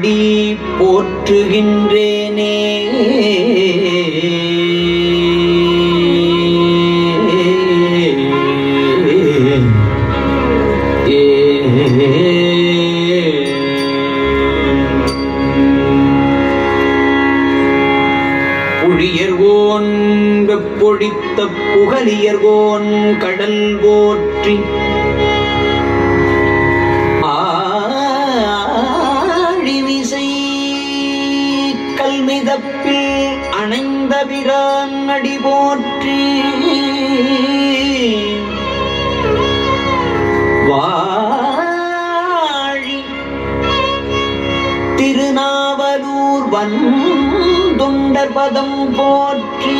அடி போற்றுகின்றேனே. புழியர்கோன் வெப்பொழித்த புகழியர்கோன் கடல் போற்றி ஆழிவிசை கல்மிதப்பில் அணைந்த பிரான் அடி போற்றி வாழி திருநாவலூர் வந்துண்டர் பதம் போற்றி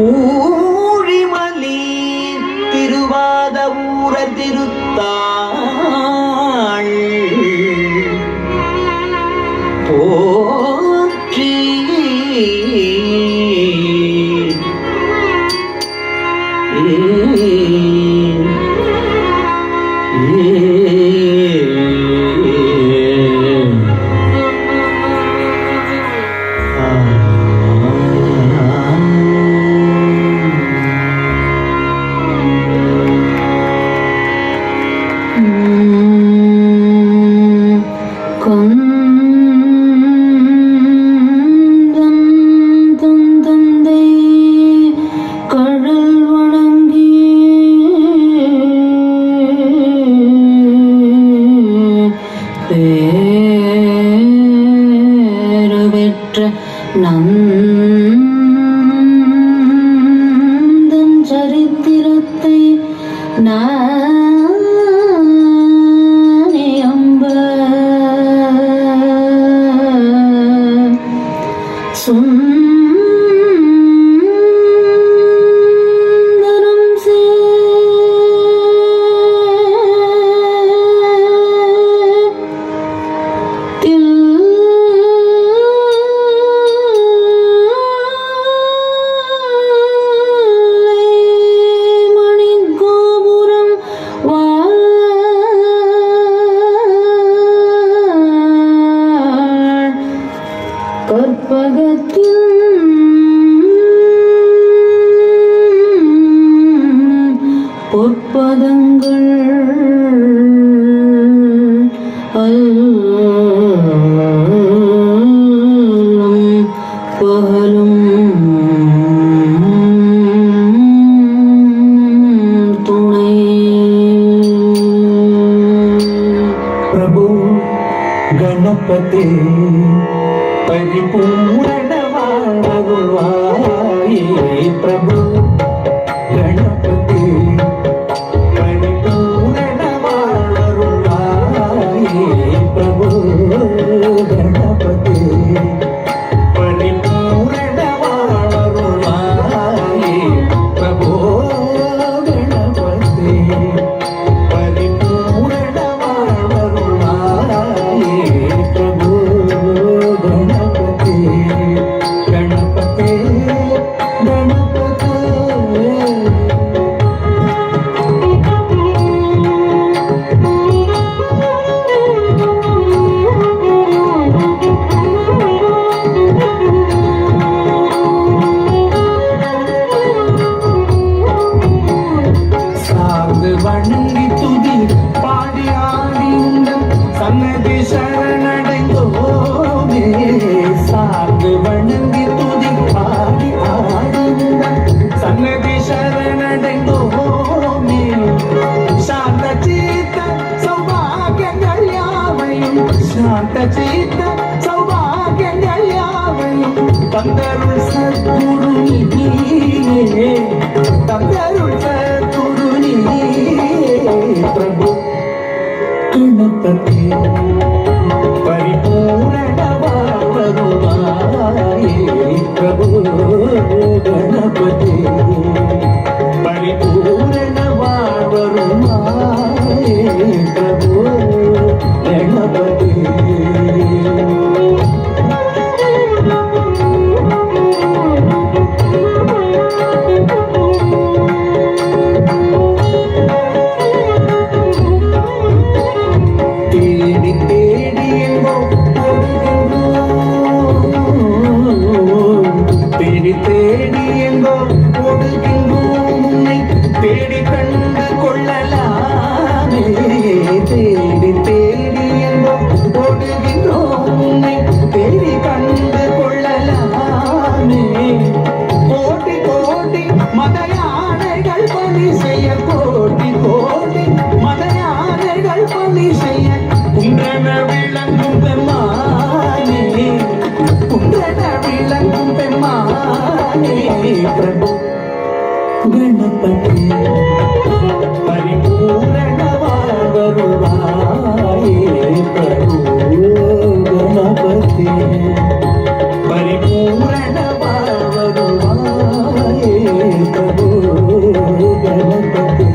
ஊழிமலி திருவாத ஊர திருத்தாள் போற்றி நந்தன் சரித்திரத்தை நானே அம்ப சுந்தரம் சே கற்பகத்தில் பொற்பதங்கள் பகலும் துணை பிரபு கணபதி परिपूर्णवाये प्रभु गणपति परिपूर्णवाये प्रभु गणपति परिपूर्णवाये प्रभु गणपति परिपूर्णवाये प्रभु வணங்கி துதி பாடி ஆடிந்த சன்னதி சரணடைந்தோமே. சார்ந்து வணங்கி துதி பாடி ஆடிந்த சன்னதி சரணடைந்தோமே. சாந்த சீத்த சௌபாகியங்கள் யாவையும் சாந்த சீத்த சௌபாகியங்கள் யாவையும் தந்தருள் சத்குரு நீயே தந்தருள் சத்குரு प्रभु गणपति परिपूर्णवाये प्रभु गणपति परिपूर्णवाये प्रभु गणपति ஓடுகின்றோம் உன்னை தேடி கண்டு கொள்ளலாமே தேடி தேடி என்போம் ஓடுகின்றோம் உன்னை தேடி கண்டு கொள்ளலாமே கோடி கோடி மத யானைகள் பணி செய்ய கோடி கோடி மத யானைகள் பணி செய்ய குன்றன விளங்கும் பெம்மானே குன்றன விளங்கும் பெம்மானே பிரபு கணபதி பரிபூரண வாழ்வருள்வாயே பிரபு கணபதி பரிபூரண வாழ்வருள்வாயே பிரபு கணபதி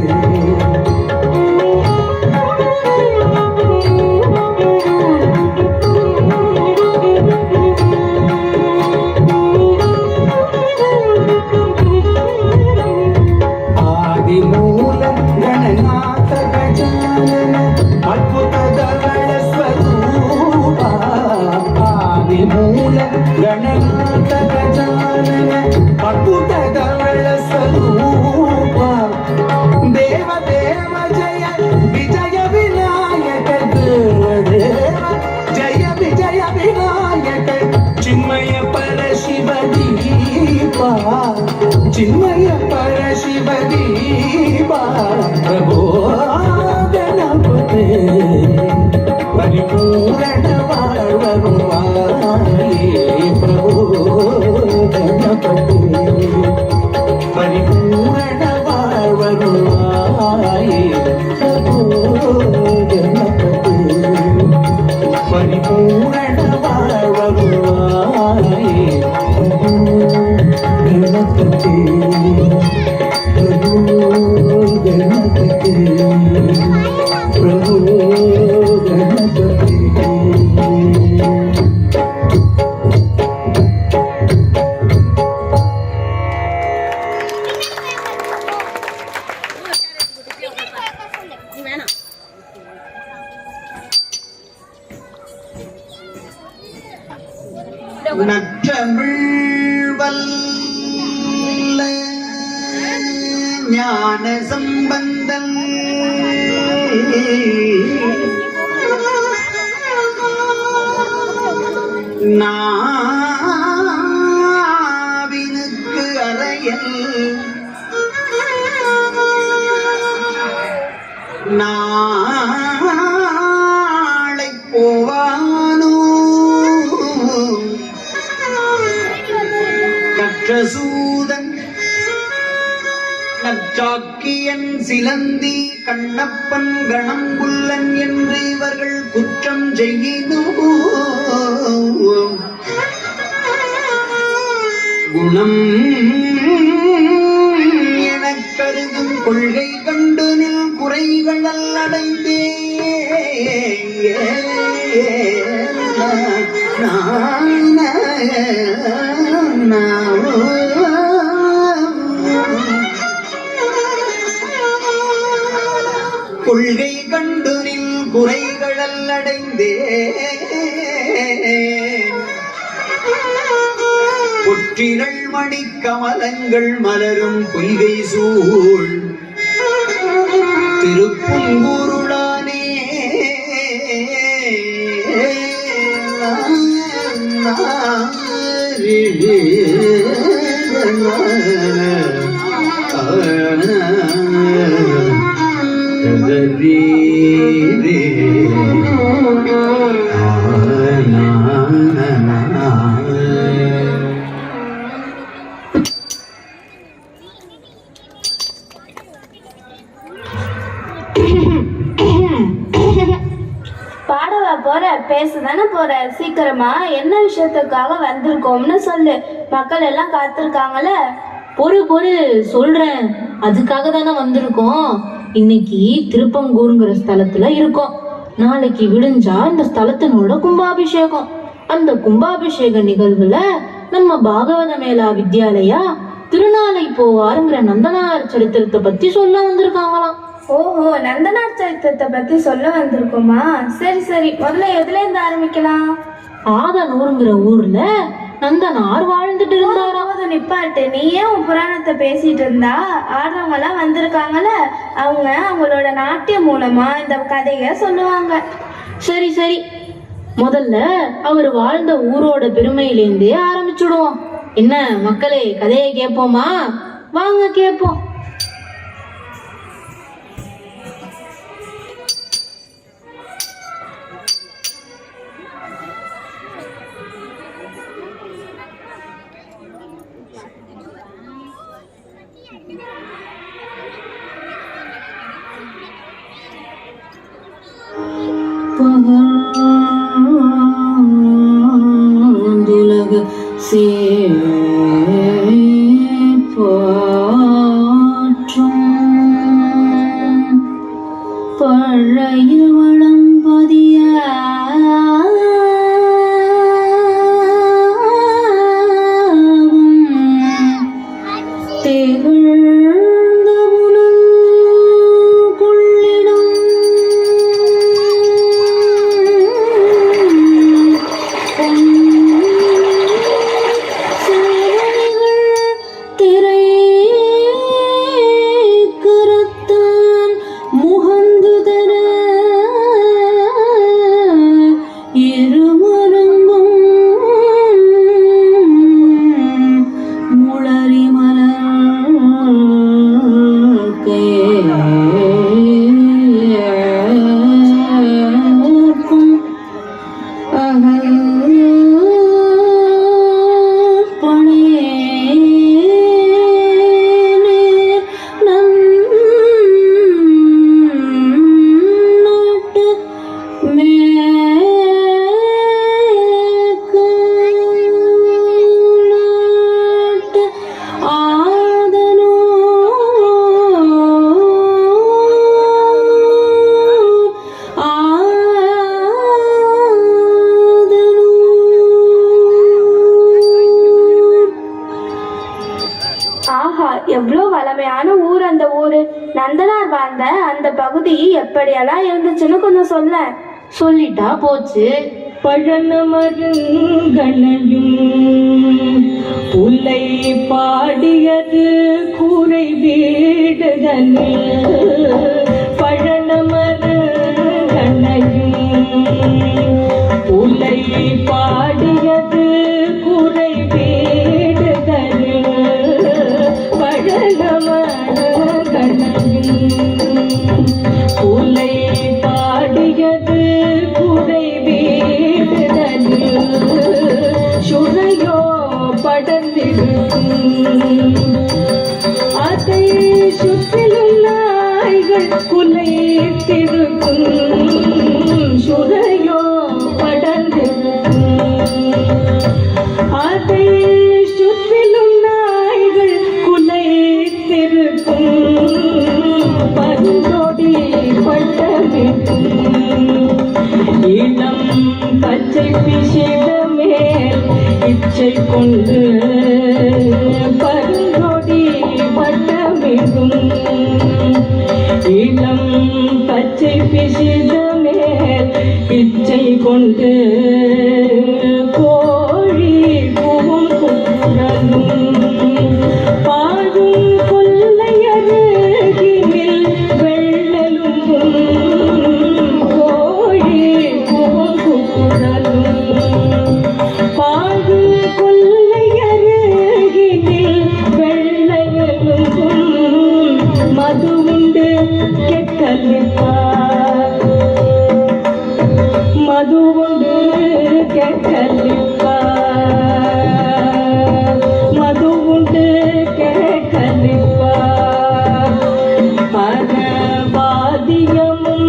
ಗಣನಾಥ ಗಜಾನನ ಅದ್ಭುತ ಧವಳ ಸ್ವರೂಪ ದೇವ ದೇವ ಜಯ ವಿಜಯ ವಿನಾಯಕ ದೇವ ದೇವ ಜಯ ವಿಜಯ ವಿನಾಯಕ ಚಿನ್ಮಯ ಪರ ಶಿವ ದೀಪ ಚಿನ್ಮಯ ಪರ ಶಿವ ದೀಪ ಪ್ರಭೋ ಗಣಪತಿ ಪರಿಪೂರ್ಣ வாழ்வருள்வாயே பிரಭು ಗಣಪತಿ ಪರಿಪೂರ್ಣ வாழ்வருள்வாயே ಪ್ರಭು ಗಣಪತಿ ಪರಿಪೂರ್ಣ வாழ்வருள்வாயே ಪ್ರಭು ಗಣಪತಿ ಪ್ರಭು ಗಣಪತಿ ಪ್ರಭು ಗಣಪತಿ நற்றமிழ் வல்ல ஞான சம்பந்தன் நாவினுக்கு அறையல் நாளை போவானோ கற்றசூதன் நச்சாக்கியன் சிலந்தி கண்ணப்பன் கணம்புல்லன் என்று இவர்கள் குற்றம் செய்யினோ குணம் எனக் கருதும் கொள்கை கண்டு நில் குறைகள் அடைந்தே கொள்கை கண்டு நில் குறைகள் அடைந்தே பொற்றிரள் மணி கமலங்கள் மலரும் பொய்கை சூழ் திருப்புங்கூருளானே பாடவா போற, பேசதானே போற, சீக்கிரமா என்ன விஷயத்துக்காக வந்திருக்கோம்னு சொல்லு. மக்கள் எல்லாம் காத்திருக்காங்கல்ல. பொறு சொல்றேன். அதுக்காக தானே வந்திருக்கோம். இன்னைக்கு திருப்பங்கூருங்கிற ஸ்தலத்துல இருக்கோம். நாளைக்கு விடிஞ்சா இந்த ஸ்தலத்தினோட கும்பாபிஷேகம். அந்த கும்பாபிஷேக நிகழ்வுல நம்ம பாகவத மேளா வித்யாலயா திருநாளை போவாருங்கிற நந்தனார் சரித்திரத்தை பத்தி சொல்ல வந்திருக்காங்களாம். ஓஹோ, நந்தனார் சரித்திரத்தை பத்தி சொல்ல வந்திருக்கோமா? சரி, முதல்ல எதுல இருந்து ஆரம்பிக்கலாம்? ஆதனூருங்கிற ஊர்ல நந்தனார் வாழ்ந்துட்டு இருந்தாராம். போதும் நிப்பாட்டு. நீ ஏன் உன் புராணத்தை பேசிட்டு இருந்தா? ஆடுறவங்க எல்லாம் வந்திருக்காங்கல்ல, அவங்க அவங்களோட நாட்டியம் மூலமா இந்த கதையை சொல்லுவாங்க. சரி சரி, முதல்ல அவர் வாழ்ந்த ஊரோட பெருமையிலேருந்தே ஆரம்பிச்சுடுவோம். என்ன மக்களே, கதையை கேட்போமா? வாங்க கேட்போம். பகந்துலக சேற்றும் பழைய வளம்பதிய திகழ்ந்த கொள்ளிடம் திரை கரத்தான் முகந்துதர இருமருங்கும் முளரி மலர் கேக்கும் அகல் ஆஹா, எவ்வளோ வளமையான ஊர் அந்த ஊரு. நந்தனார் வாழ்ந்த அந்த பகுதி எப்படியெல்லாம் இருந்துச்சுன்னு கொஞ்சம் சொல்ல. சொல்லிட்டா போச்சு. பழனமருங்கனையும் புல்லை பாடியது கூரை வீடுதனில் பழனமருங்கனையும் புல்லை பாடியது கூரை வீடுதனில் பழனமருங்கனையும் புல்லை பாடியது கூரை வீடுதனில் சுரையோ படர்ந்திருக்கும் அதை சுற்றிலும் நாய்கள் குலைத்திருக்கும் சுரையோ படர்ந்திருக்கும் அதை சுற்றிலும் நாய்கள் குலைத்திருக்கும் பருந்தோடி பட்டமிருக்கும் இளம் பச்சை பிசித மேல் இச்சை கொண்டு பருந்தோடி பட்டமிடும் இளம் பச்சை பிசித மேல் இச்சை கொண்டு கோழி பூவும் குரலும் பாடும் கொல்லையருகினில் வெள்ளலும் கோழி பூவும் குரலும் பாடு கொல்லையருகினில் வெள்ளையலும் மது உண்டு கெட்டலிப்பார் மது உண்டு கெட்டலிப்பார் மது உண்டு கெட்டலிப்பார் பரவாதியமும்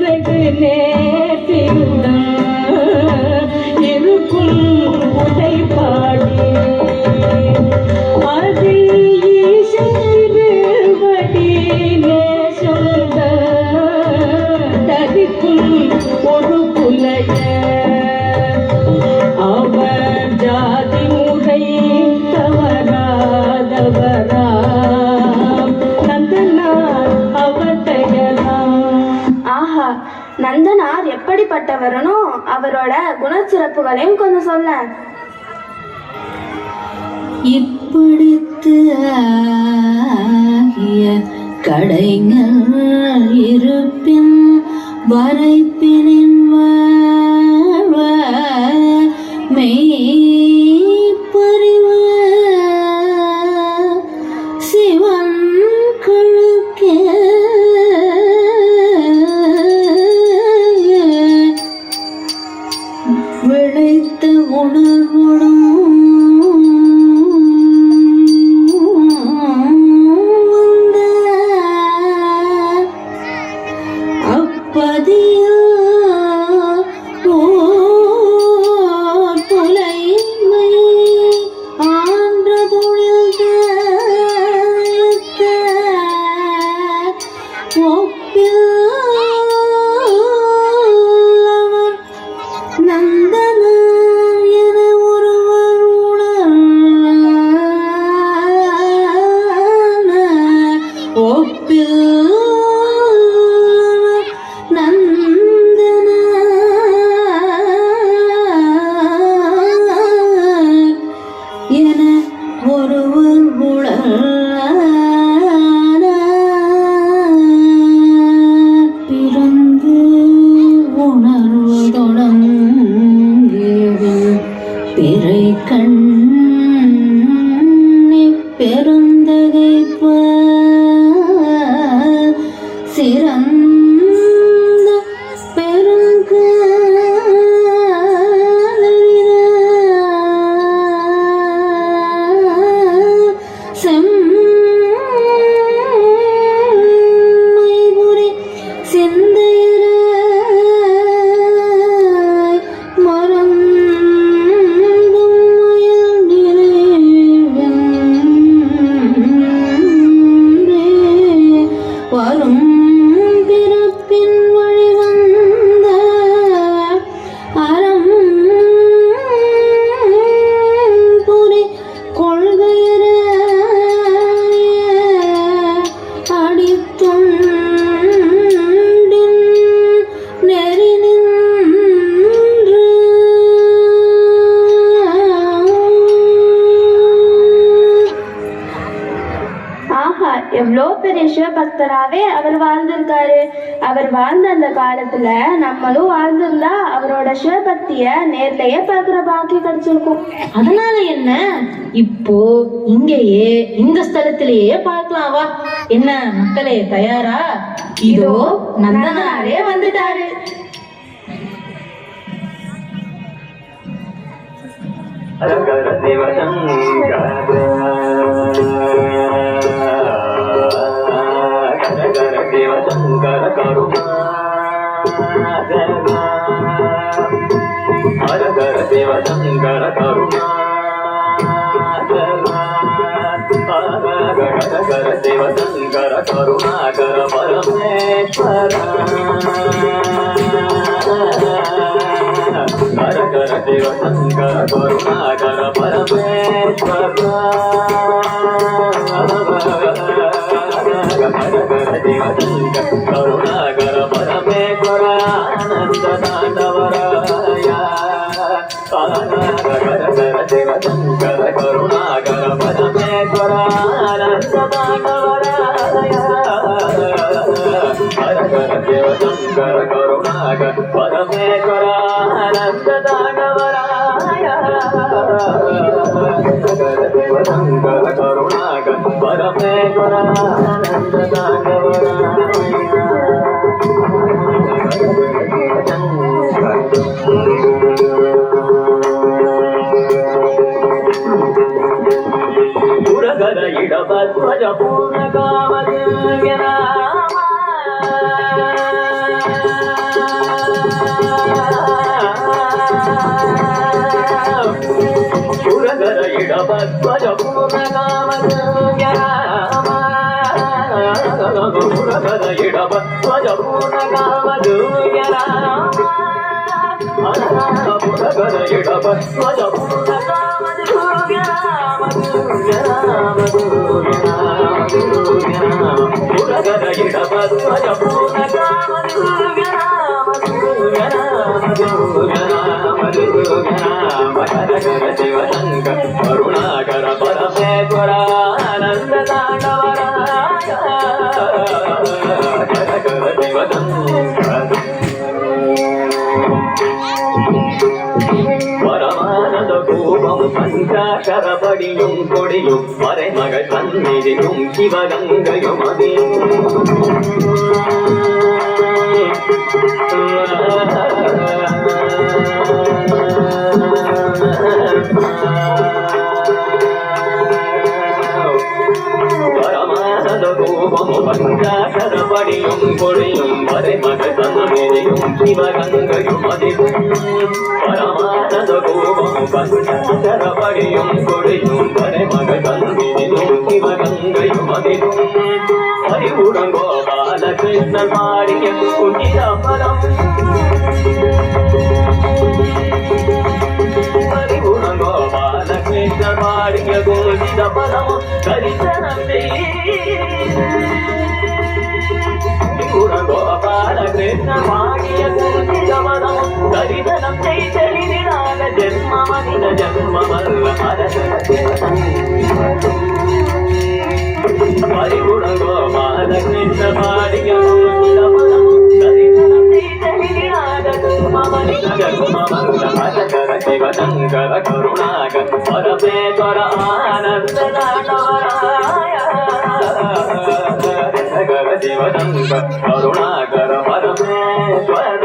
வெகு நேர்த்தியுடன் இருக்கும் உடைப்பாடி அதில் ஈசன் திருவடி நேசம் தரிக்கும் ஒரு புலைய அவர் ஜாதி முறை தவறாதவரா நந்தனார் அவதையலாம். ஆஹா, நந்தனார் எப்படிப்பட்டவரனோ அவரோட குணச்சிறப்புகளையும் கொஞ்சம் சொல்ல. இப்படித்து ஆகிய கடைஞர் இருப்பின் வரைப்பினின் வாழ்வ மெய்ப்பறிவு சிவன் கழுக்கே விளைத்த உணர்வுடும் வந்த அப்பதியில் ஓர் புலைமை ஆன்ற தொழில் ஒப்பில் அவர் நந்தன என ஒருவர் உணர்ந்த ஒப்பில் நந்தன என ஒருவர் பிறந்து உணர்வு தொடங்கியது பிறை கண்ணி பெருந்தகைப்ப சிறந்த செம்மைபுரி சிந்தையர மறந்தும் மயங்கினே வரும் பிறப்பின் வழிவந்த அறம் புரி கொள்கையர அடித்தொண்டின் நெறி நின்று ஆஹா, எவ்வளோ பெரிய சிவபக்தராவே அவர் வாழ்ந்திருக்காரு. அவர் வாழ்ந்த அந்த காலத்துல நம்மளும் வாழ்ந்திருந்தா அவரோட சிவபக்திய நேர்லயே பார்க்கிற பாக்கி கிடைச்சிருக்கும். அதனால என்ன, இப்போ இங்கேயே இந்த ஸ்தலத்திலேயே பார்க்கலாம் வா. என்ன மக்களே, தயாரா? இதோ நந்தனாரே வந்துட்டாரு. அரகர சிவசங்கர அரகர சிவசங்கர கருணா அரகர சிவசங்கர கருணா அரகர சிவசங்கர கருணாகர பரமேஸ்வர அரகர சிவசங்கர கருணாகர பரமேஸ்வர அரகர சிவசங்கர கருணாகர பரமேஸ்வர ஆனந்த தாண்டவராய அரகர சிவசங்கர கருணாகர பரமேஸ்வர ஆனந்த தாண்டவராய அரகர சிவசங்கர கருணாகர பரமேஸ்வர ஆனந்த தாண்டவராய அரகர சிவசங்கர கருணாகர பரமேஸ்வர ஆனந்த புரகர இடபத்வஜ பூர்ண காமஜன புரகர இடபத்வஜ பூர்ண காமஜன புரகர இடபத்வஜ பூர்ண காமஜன புரகர இடபத்வஜ பூர்ண புரகர இடபத்வஜ பூர்ண அரகர சிவசங்கர கருணாகர பரமேஸ்வர கொடியும் மறைமகள் சந்நிதியும் சிவகங்கையும் அதே பஞ்சாசரப்படியும் கொடியும் மறைமகள் சந்நிதியும் சிவகங்கையும் அதே பரமானந்த கோபம் பஞ்சாசரப்படியும் கொடியும் மறைமகள் சந்நிதியும் சிவகங்கையும் அதே அறிவுடன் கோபாலகிருஷ்ணன் பாடிய குஞ்சிதபரம் அறிவுடன் கோபாலகிருஷ்ணன் பாடிய குஞ்சிதபரம் தரிசனம் கோபாலகிருஷ்ணன் பாடிய குஞ்சிதபரம் தரிசனம் செய்தலினால ஜென்ம மனித ஜென்மமல்ல பரிகுணம் கோபாலகிருஷ்ண பாடிய குஞ்சிதபரம் தரிசனம் செய்தலினால ஜென்ம மனித ஜென்மமல்ல ஹரஹர சிவசங்கர கருணாகர பரமேஸ்வர ஆனந்த நாடவராய ஹரஹர சிவசங்கர கருணாகர பரமேஸ்வர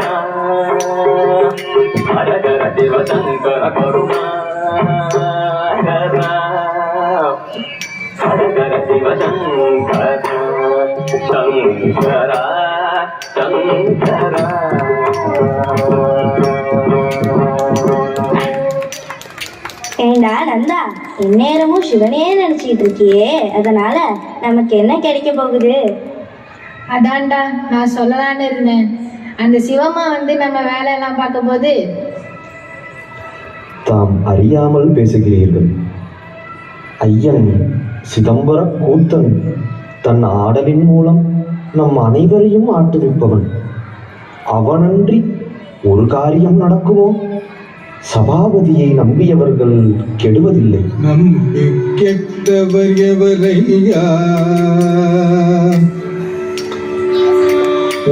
ஹரஹர சிவசங்கர கருணாகர ஹரஹர சிவசங்கர சங்கர சங்கர ஏண்டா நந்தா, எந்நேரமும் சிவனையே நினைச்சிட்டு இருக்கியே, அதனால நமக்கு என்ன கிடைக்க போகுது? அதான்டா நான் சொல்லலான்னு இருந்தேன். அந்த சிவமா வந்து நம்ம வேலையெல்லாம் பார்க்க போது தாம் அறியாமல் பேசுகிறீர்கள். ஐயன் சிதம்பர கூத்தன் தன் ஆடலின் மூலம் நம் அனைவரையும் ஆட்டுவிப்பவன். அவனன்றி ஒரு காரியம் நடக்குமோ? சபாபதியை நம்பியவர்கள் கெடுவதில்லை. நம்பி கெட்டவர் எவரையா?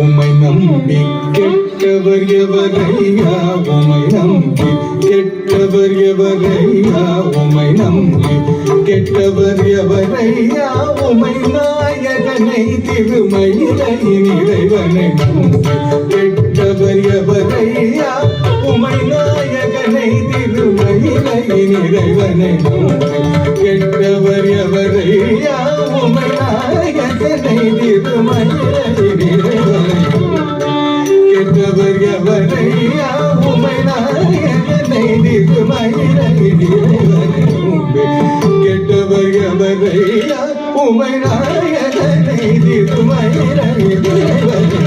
உம்மை நம்பி கெட்டவர் எவரையா? உம்மை நம்பி கெட்டவர் எவரையா? உம்மை நம்பி கெட்டவர் எவரையா? உம்மை நாயகனை திருமயிலை இறைவனை நம்பி கெட்டவர் எவரையா? உம்மை நாயகனை திருமயிலை இறைவனை நம்பி கெட்டவர் எவரையா? உம்மை நாயகனை திருமயிலை இறைவனை கெட்டவர் எவரையா? உம்மை நாயகனை திருமயிலை இறைவனை கெட்டவர் எவரையா? உம்மை நாயகனை திருமயிலை இறைவனை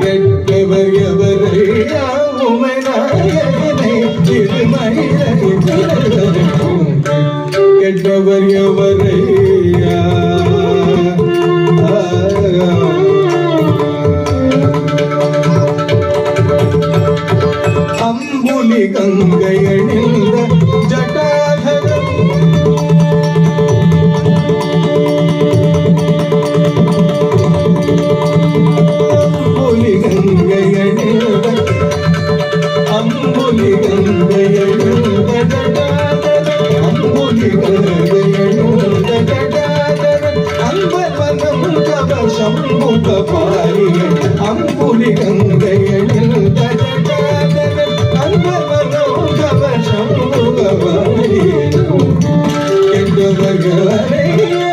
கெட்டவர் எவரையா? உம்மை நாயகனை திருமயிலை இறைவனை கெட்டவர் எவரையா? அம்புலி கங்கை அணிந்த ஜட்டாதரன் அம்புலி கங்கை அணிந்த அம்புலி கங்கை அணிந்த ஜட்டாதரன் அம்புலி கங்கை அணிந்த ஜட்டாதரன் அன்பவனம் கவசம் முகபாரிகள் அம்புலி கங்கை அணிந்த ஜட்டாதரன் அன்பவனம் கவசம் முகபாரிகள் கெட்டவர்களையா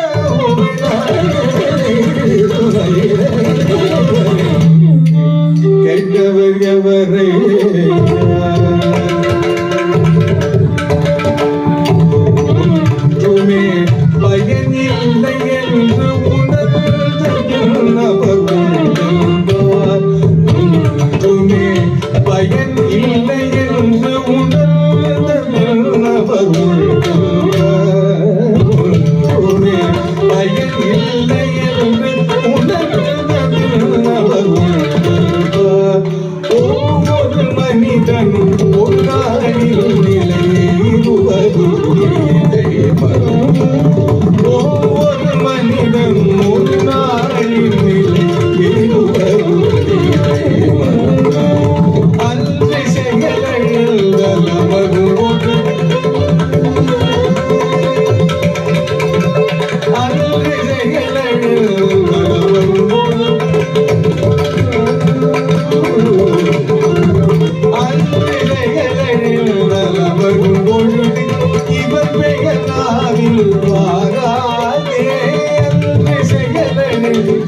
கெட்டவர் எவரையுமே பயனில்லை என்று உணர்ந்த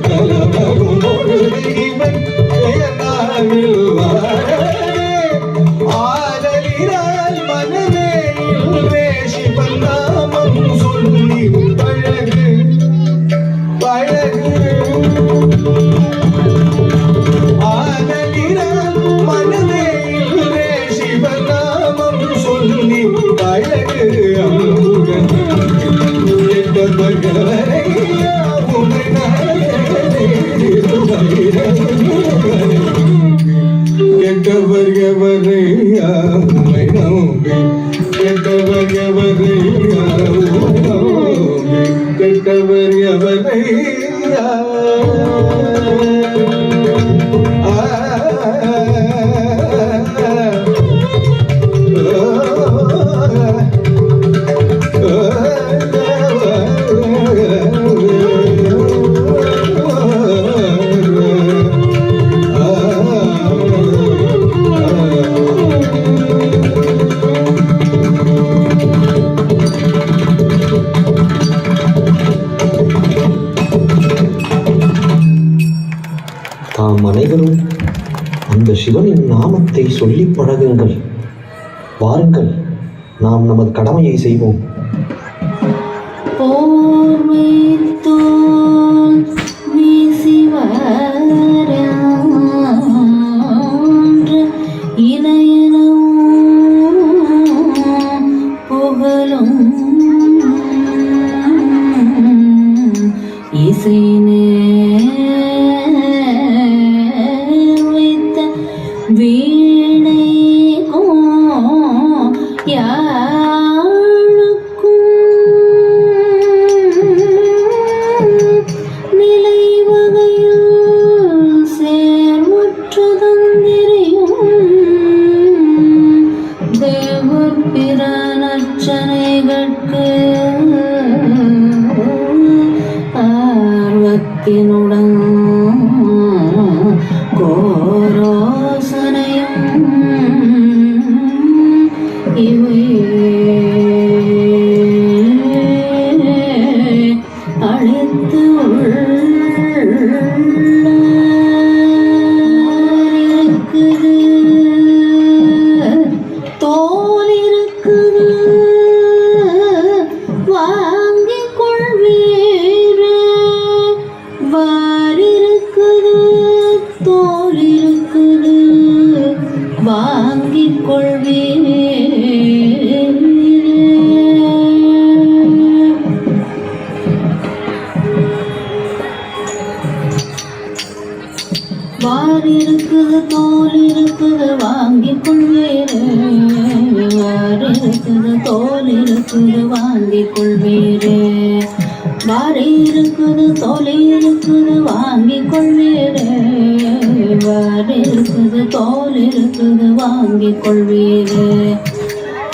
நலமரும் பொழுது இவன் பெயர்நாவில் வாழவே ஆதலினால் மனமே இல்வே சிவன் நாமம் சொல்லி பழகு பழகு ஆதலினால் மனமே இல்வே சிவன் நாமம் சொல்லி பழகு அமுகன் பகவரையா உமை கெட்டவர் எவரையா உமை நோம்பி கெட்டவர் எவரையா உமை நோம்பி கெட்டவர் எவரையா தாம் அனைவரும் அந்த சிவனின் நாமத்தை சொல்லி பழகுங்கள். வாருங்கள், நாம் நமது கடமையை செய்வோம்.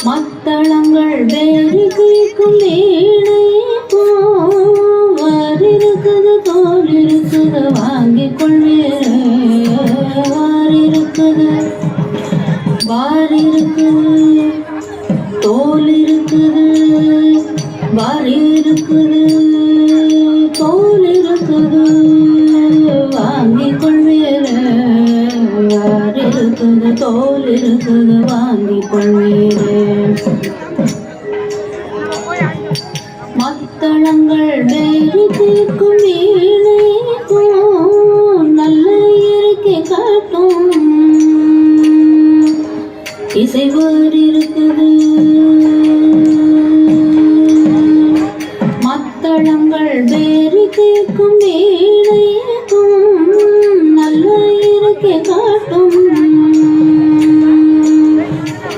மத்தளங்கள் வேறு கேட்கும் வீணை போர் இருக்குது தோல் இருக்குது வாங்கிக் கொள்வீரே வார் இருக்குது தோல் இருக்குது வார் இருக்குது தோல் இருக்குது வாங்கிக் கொள்வீரே வார் இருக்குது தோல் இருக்குது வாங்கிக் கொள்வீரே மத்தளங்கள் வேறு கேட்கும் வீணை நல்ல இயற்கை காட்டும் இசைவர் இருக்குது மத்தளங்கள் வேறு கேட்கும் வீணை நல்ல இயற்கை காட்டும்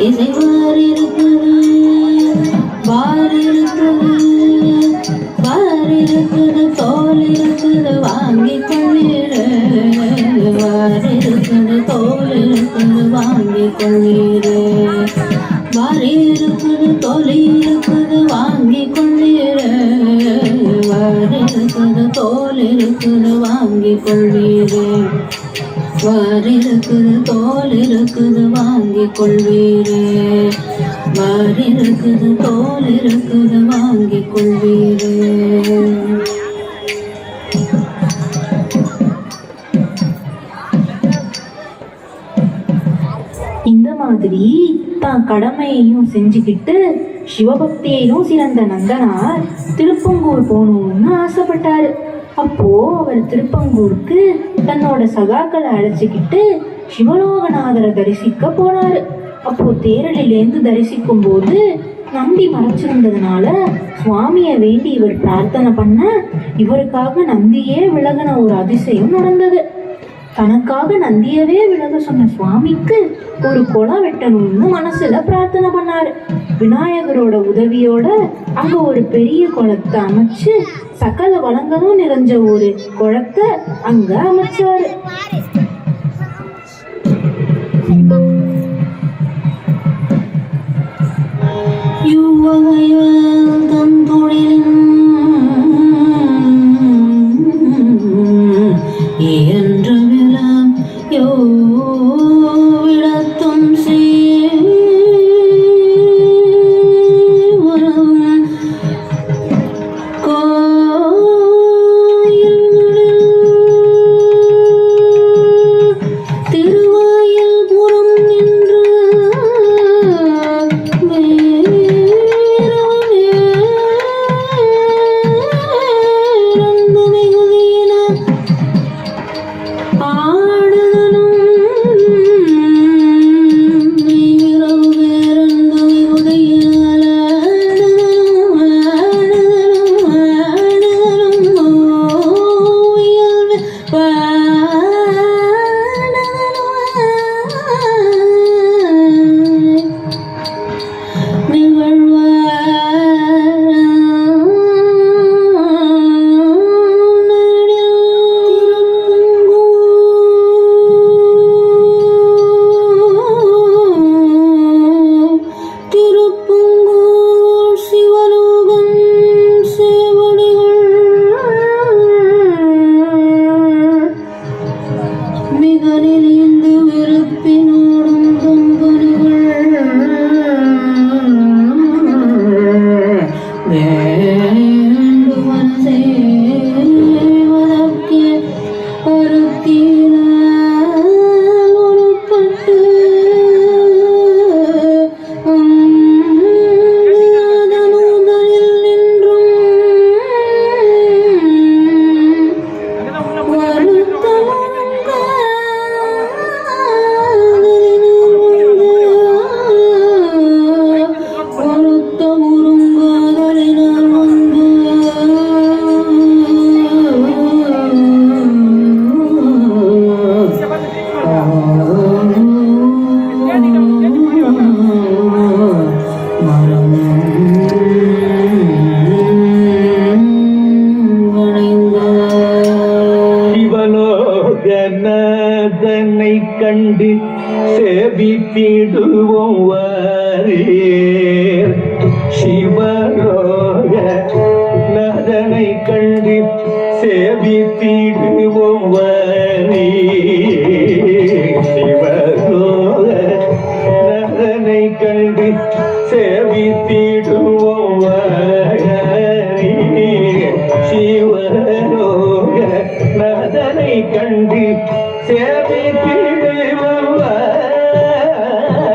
இசைவர் இருக்குது வார் இருக்குது தோல் இருக்குது வாங்கிக் கொள்வீரே வார் இருக்குது தோல் இருக்குது வாங்கிக் கொள்வீரே வார் இருக்குது தோல் இருக்குது வாங்கிக் கொள்வீரே வார் இருக்குது தோல் இருக்குது வாங்கிக் கொள்வீரே வார் இருக்குது தோல் இருக்குது வாங்கிக் கொள்வீரே வார் இருக்குது தோல் இருக்குது வாங்கிக் கொள்வீரே மாதிரி தான் கடமையையும் செஞ்சுக்கிட்டு சிவபக்தியிலும் சிறந்த நந்தனார் திருப்பங்கூர் போகணும்னு ஆசைப்பட்டாரு. அப்போ அவர் திருப்பங்கூருக்கு தன்னோட சகாக்களை அழைச்சிக்கிட்டு சிவலோகநாதரை தரிசிக்க போனாரு. அப்போ தேரலிலேருந்து தரிசிக்கும் போது நந்தி மறைச்சிருந்ததுனால சுவாமியை வேண்டி இவர் பிரார்த்தனை பண்ண இவருக்காக நந்தியே விலகின ஒரு அதிசயம் நடந்தது. தனக்காக நந்தியவே விலக சொன்ன சுவாமிக்கு ஒரு குளம் வெட்டணும்னு மனசுல பிரார்த்தனை பண்ணாரு. விநாயகரோட உதவியோட அங்க ஒரு பெரிய குளத்தை அமைச்சு சகல வளங்களும் நிறைஞ்ச ஒரு குளத்தை அங்க அமைச்சாரு. சிவலோகநாதனை கண்டு சேவித்திடுவோம் வாரீர். சிவலோகநாதனை கண்டு சேவித்திடுவோம் வாரீர். சிவலோகநாதனை கண்டு சேவித்திடுவோம் வாரீர். சிவலோகநாதனை கண்டு சேவித்திடுவோம்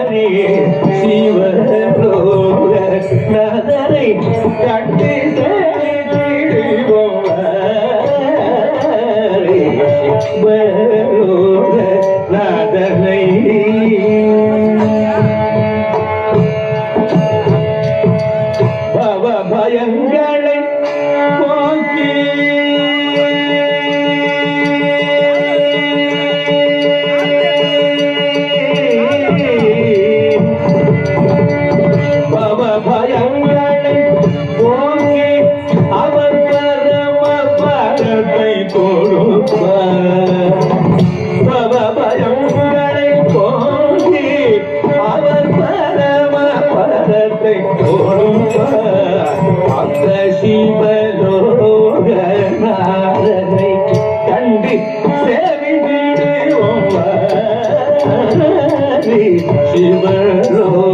வாரீர். சிவலோகநாதனை கண்டு சேவித்திடுவோம் வாரீர். சிவலோகநாதனை பயங்களை போக்கி பயங்களை போக்கி அவர் பரம பரத்தை கொடுப்பார். பயங்களை போக்கி அவர் பரம பரத்தை கொடுப்பார். அந்த சிவலோகநாதனை கண்டு சேவித்திடுவோம் வாரீர். சிவலோகநாதனை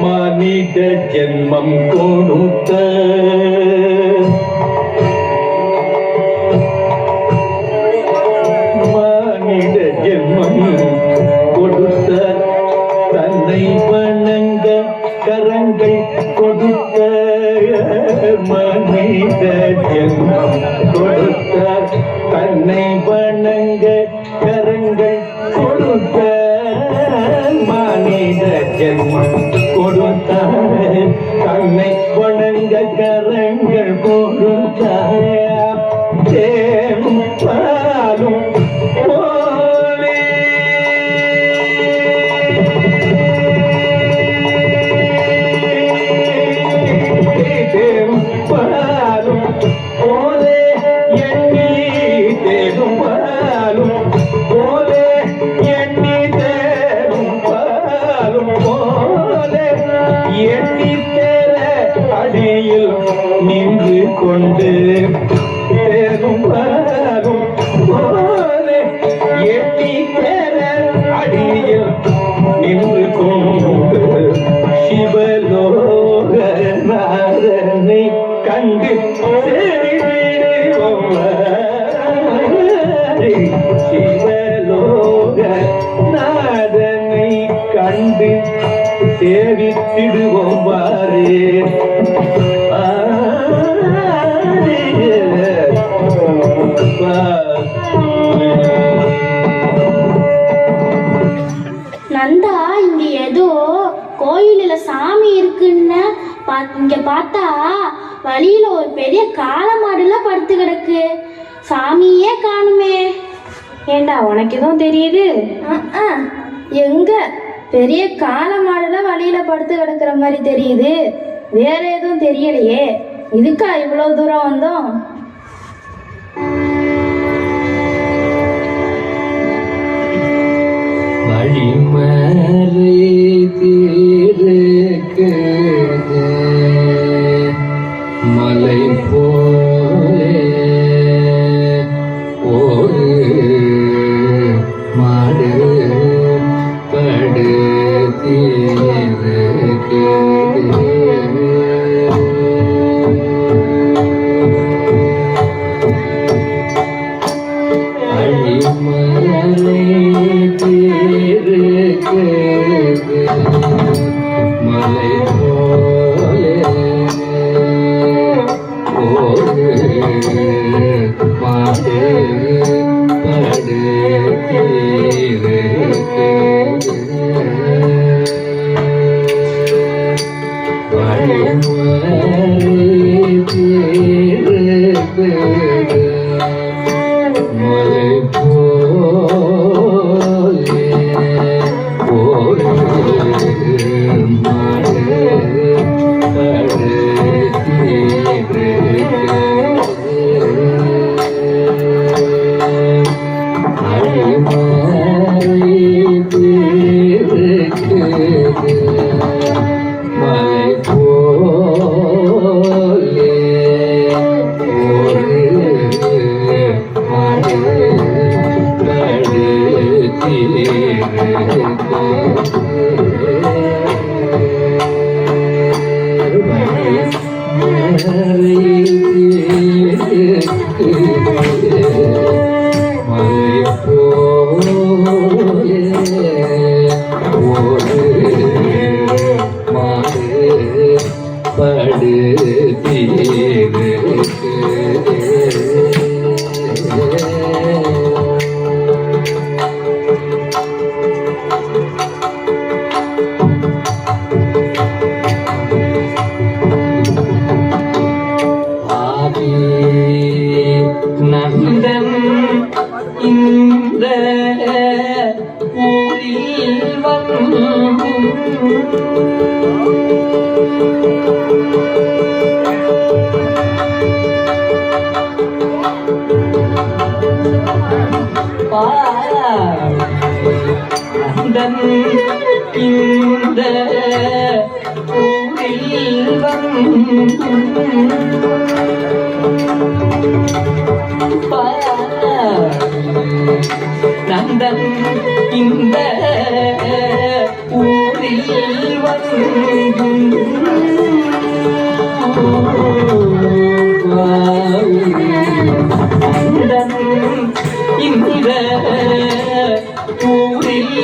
மனித ஜென்ம ஜென்மம் கொடுத்த மானிட ஜென்மம் கொடுத்த தன்னை வணங்க கரங்கள் கொடுத்த மனித ஜென்மம் கொடுத்த தன்னை வணங்க கரங்கள் கொடுத்த மனித ஜென்மம் கொடுத்த தன்னை வணங்க கரங்கள் கொடுத்த தேனும் பாலும் போலே தேனும் பாலும் போலே எண்ணி தேனும் பாலும் போலே எண்ணி தேனும் பாலும் போலே எண்ணி தேர அடியில் நின்று கொண்டு தேனும் பாலும் போலே எண்ணி தேர அடியில் நின்று கொண்டு சிவலோகநாதனை கண்டு சிவலோகநாதனை கண்டு சேவித்திடுவோம் வாரே நந்தா, இங்க ஏதோ கோயிலில் சாமி இருக்குன்னு இங்க பார்த்தா வழியில ஒரு பெரிய காளமாடுலாம் படுத்து கிடக்கு. சாமியே காணுமே. ஏண்டா உனக்கு எதுவும் தெரியுது? எங்க பெரிய காளமாடுலாம் வழியில படுத்து கிடக்குற மாதிரி தெரியுது. வேற எதுவும் தெரியலையே. இதுக்கா இவ்வளவு தூரம் வந்தோம்? வழிமறை தீர்க்குது மலை போலே ஒரு மாடு படுத்திருக்கு வழிமறை மலை போலே ஒரு மாடு படுத்திருக்கு வழிமறை தீர்க்குது மலை போலே ஒரு மாடு படுத்திருக்கு வழிமறை தீர்க்குது மலை போலே ஒரு மாடு மலை போலே ஒரு மாடு நந்தன் இந்த ஊரில் நந்தன் இந்த ஊரில் நந்தன் இந்த ஊரில் வந்து இந்த ஊரில்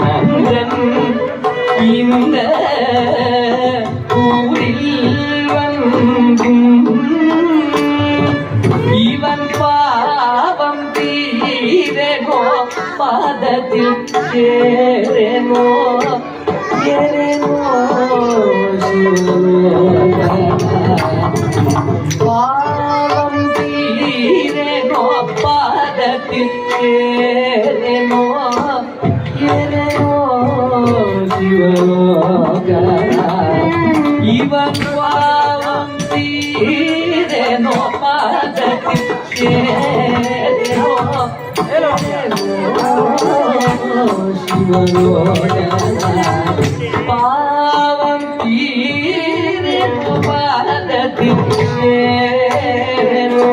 அந்தன் இந்த ஊரில் இவன் பாவம் தீரனோ பாதத்தில் சேரனோ பாவம் தீரனோ பாதத்தில் சேரனோ இவன் பாவம் தீரனோ பாதத்தில் சேரனோ பாவம் தீரனோ பாதத்தில் சேரனோ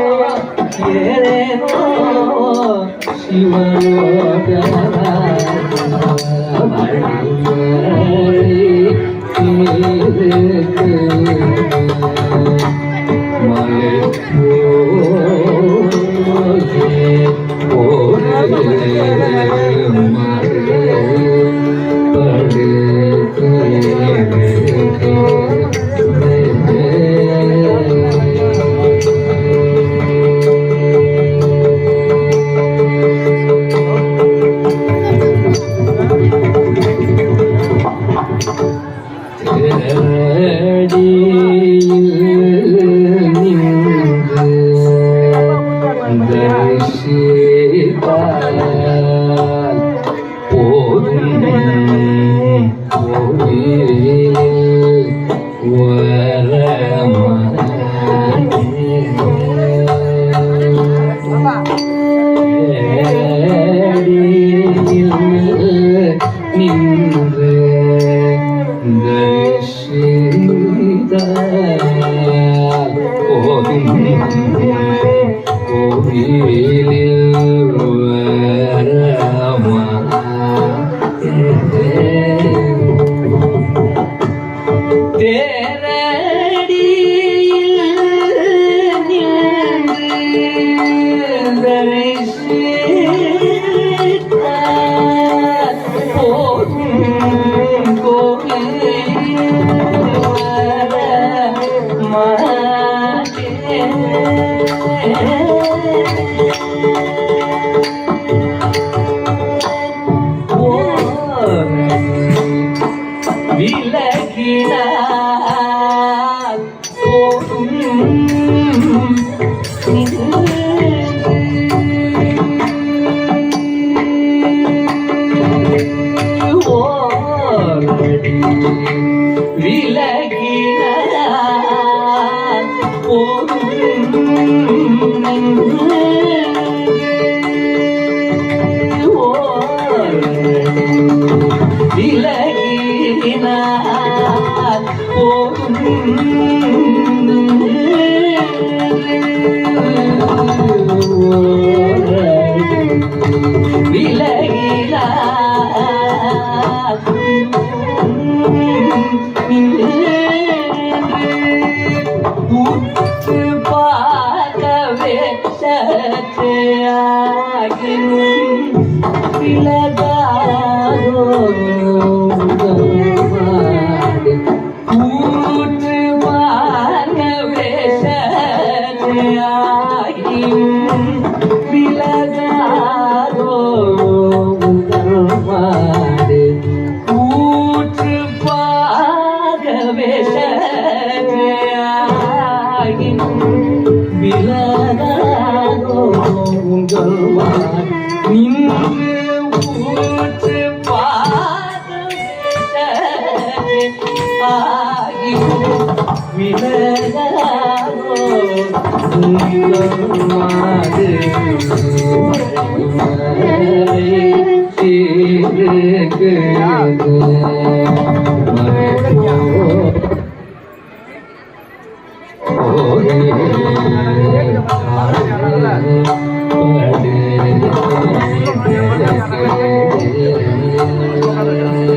Oh,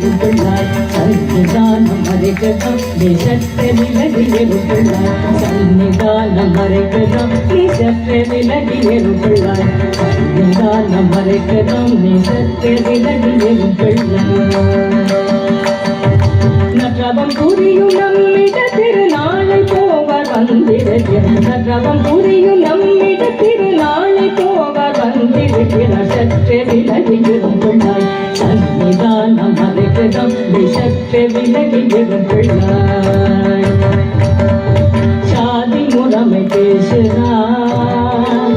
எறும் பிள்ளாய் சன்னிதானம் மறைக்கலாம் நீ சற்று விலகி எறும் பிள்ளாய் சன்னிதானம் மறைக்கலாம் நீ சற்று விலகி எறும் பிள்ளாய் சன்னிதானம் மறைக்கலாம் நீ சற்று விலகி எறும் பிள்ளாய் நற்றவம் புரியும் நம்மிட திருநாளை போவர் வந்திருக்கிற நற்றவம் புரியும் நம்மிட திருநாளை போவர் வந்திருக்கிற சற்றே விலகி இருந்துள்ளாய் சன்னிதானம் மறைக்கலாம் நீ சற்றே விலகி இருந்துள்ளாய் சாதி முறைமை பேசுகிறான்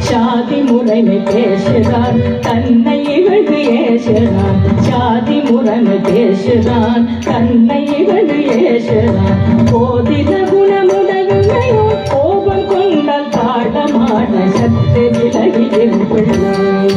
சாதி முறைமை பேசுகிறான் தன்னை இகழ்ந்து ஏசுகிறான் சாதி முறைமை பேசுகிறான் தன்னை இகழ்ந்து ஏசுகிறான் போதித குணமுடைமையோ கோபம் கொண்டால் தாழமான சத்து விலகி இருப்பிள்ளாய்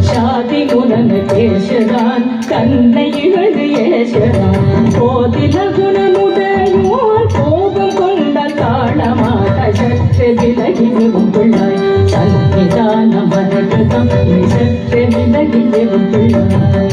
சாதி முறைமை பேசுகிறான் தன்னை இகழ்ந்து ஏசுகிறான் போதித குணமுடையோ கோபம் கொண்டால் தாழமான சற்று விலகி இருப்பிள்ளாய் சன்னிதானம் மறைக்கலாம் நீ சற்று விலகி இருப்பிள்ளாய்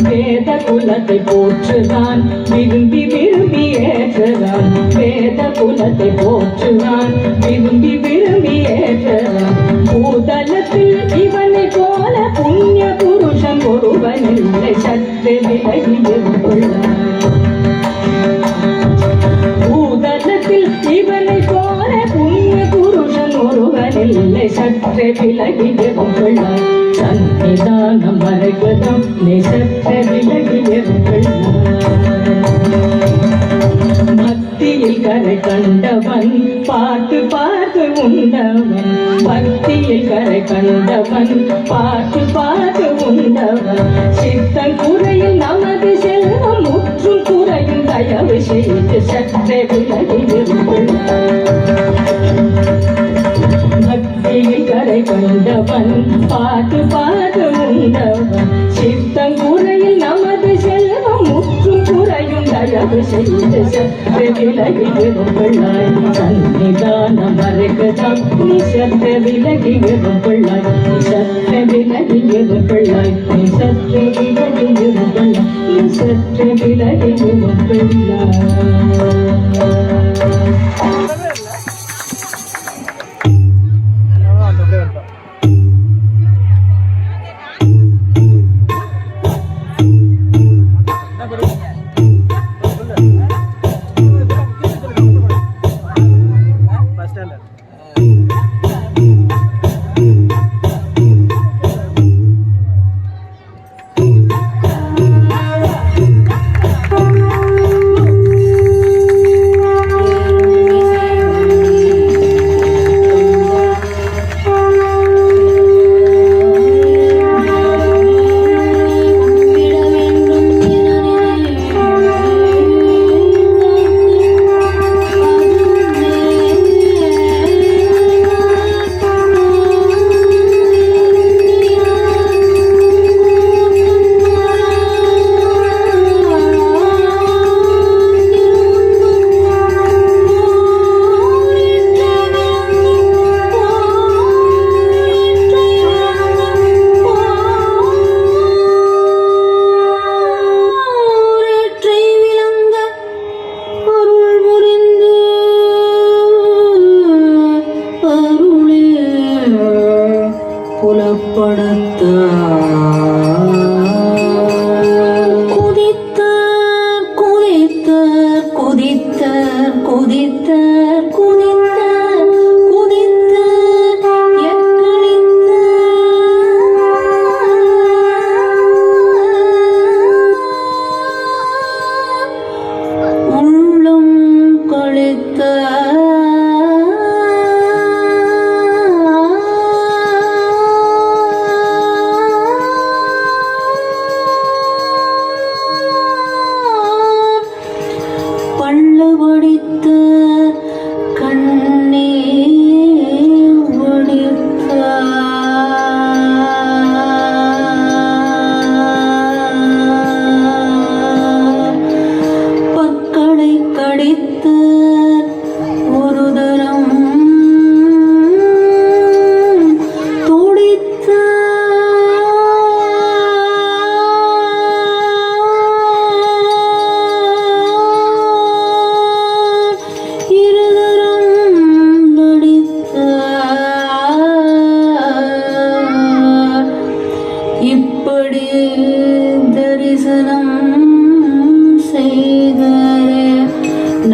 வேத குலத்தை போற்றுதான் விரும்பி விரும்பி ஏற்றுதான் வேத குலத்தை போற்றுதான் விரும்பி விரும்பி ஏற்றுதான் பூதலத்தில் இவனை போல புண்ணிய புருஷன் ஒருவனில்லை சற்று விலகி இருப்பிள்ளாய் பூதலத்தில் இவனை போல புண்ணிய புருஷன் ஒருவனில்லை சற்று விலகி இருப்பிள்ளாய் சன்னிதானம் மறைக்கலாம் நீ சற்று விலகி இருப்பிள்ளாய் மத்தியில் கரை கண்டவன் பார்த்து பார்த்து உண்டவன் பக்தியில் கரை கண்டவன் பார்த்து பார்த்து உண்டவன் சித்தன் குறையில் நமது செல்வம் முற்றும் குறையும் தயவு செய்து சற்றே விலகி இருப்பிள்ளாய் பக்தியில் கரை கண்டவன் பார்த்து பார்த்து உண்டவன் சித்தன் குறையில் நமது செல்வம் முற்றும் குறையும் தயவு செய்து சற்று விலகி இருப்பிள்ளாய் சன்னிதானம் மறைக்கலாம் நீ சற்று விலகி இருப்பிள்ளாய் நீ சற்று விலகி இருப்பிள்ளாய் நீ சற்று விலகி இருப்பிள்ளாய் நீ சற்று விலகி இருப்பிள்ளாய்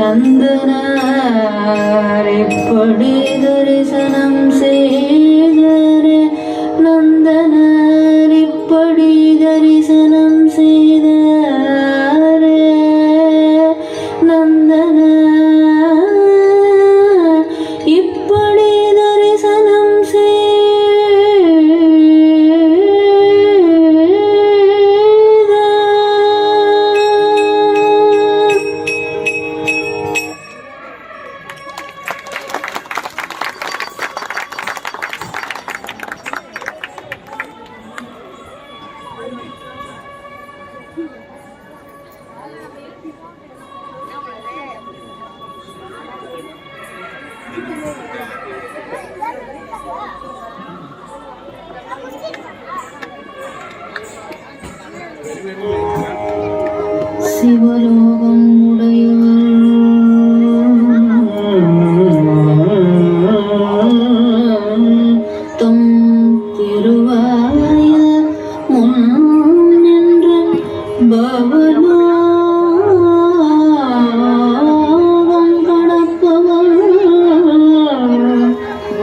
நந்தனார் எப்படி தரிசனம் செய்தாரே நந்தனார் இப்படி தரிசனம் செய்தாரே நந்தனார் இப்படி தரிசனம் சிவலோகம் உடையவர் தொம் திருவாய முன் நின்று பவலோகம் கடப்பவர்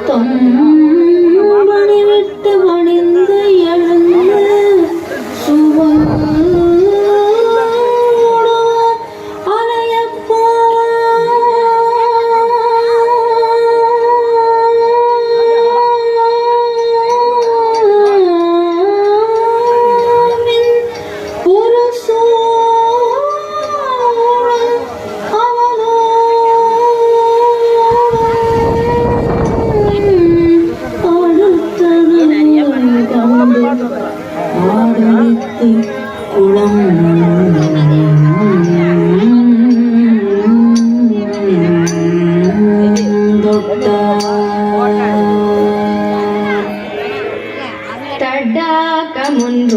தொம் பணி விட்டு பணிந்து எழுந்து சுவம்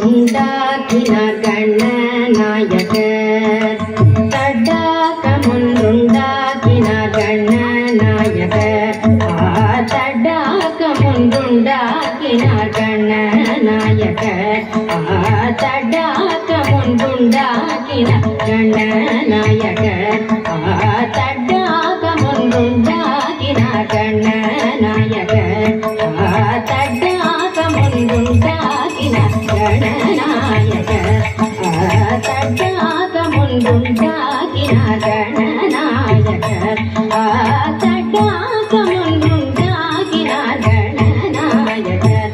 தடாகமுன்றுண்டாக்கினார் கண்ணநாயகர் தடாகமுன்றுண்டாக்கினார் கண்ணநாயகர் தடாகமுன்றுண்டாக்கினார் கண்ணநாயகர் தடாகமுன்றுண்டாக்கினார் கண்ணநாயகர் தடாகமுன்றுண்டாக்கினார் கண்ணநாயகர் தடாகமுன்றுண்டாக்கினார் கணநாயகர் தடாகமுன்றுண்டாக்கினார் கணநாயகர் தடாகமுன்றுண்டாக்கினார் கணநாயகர்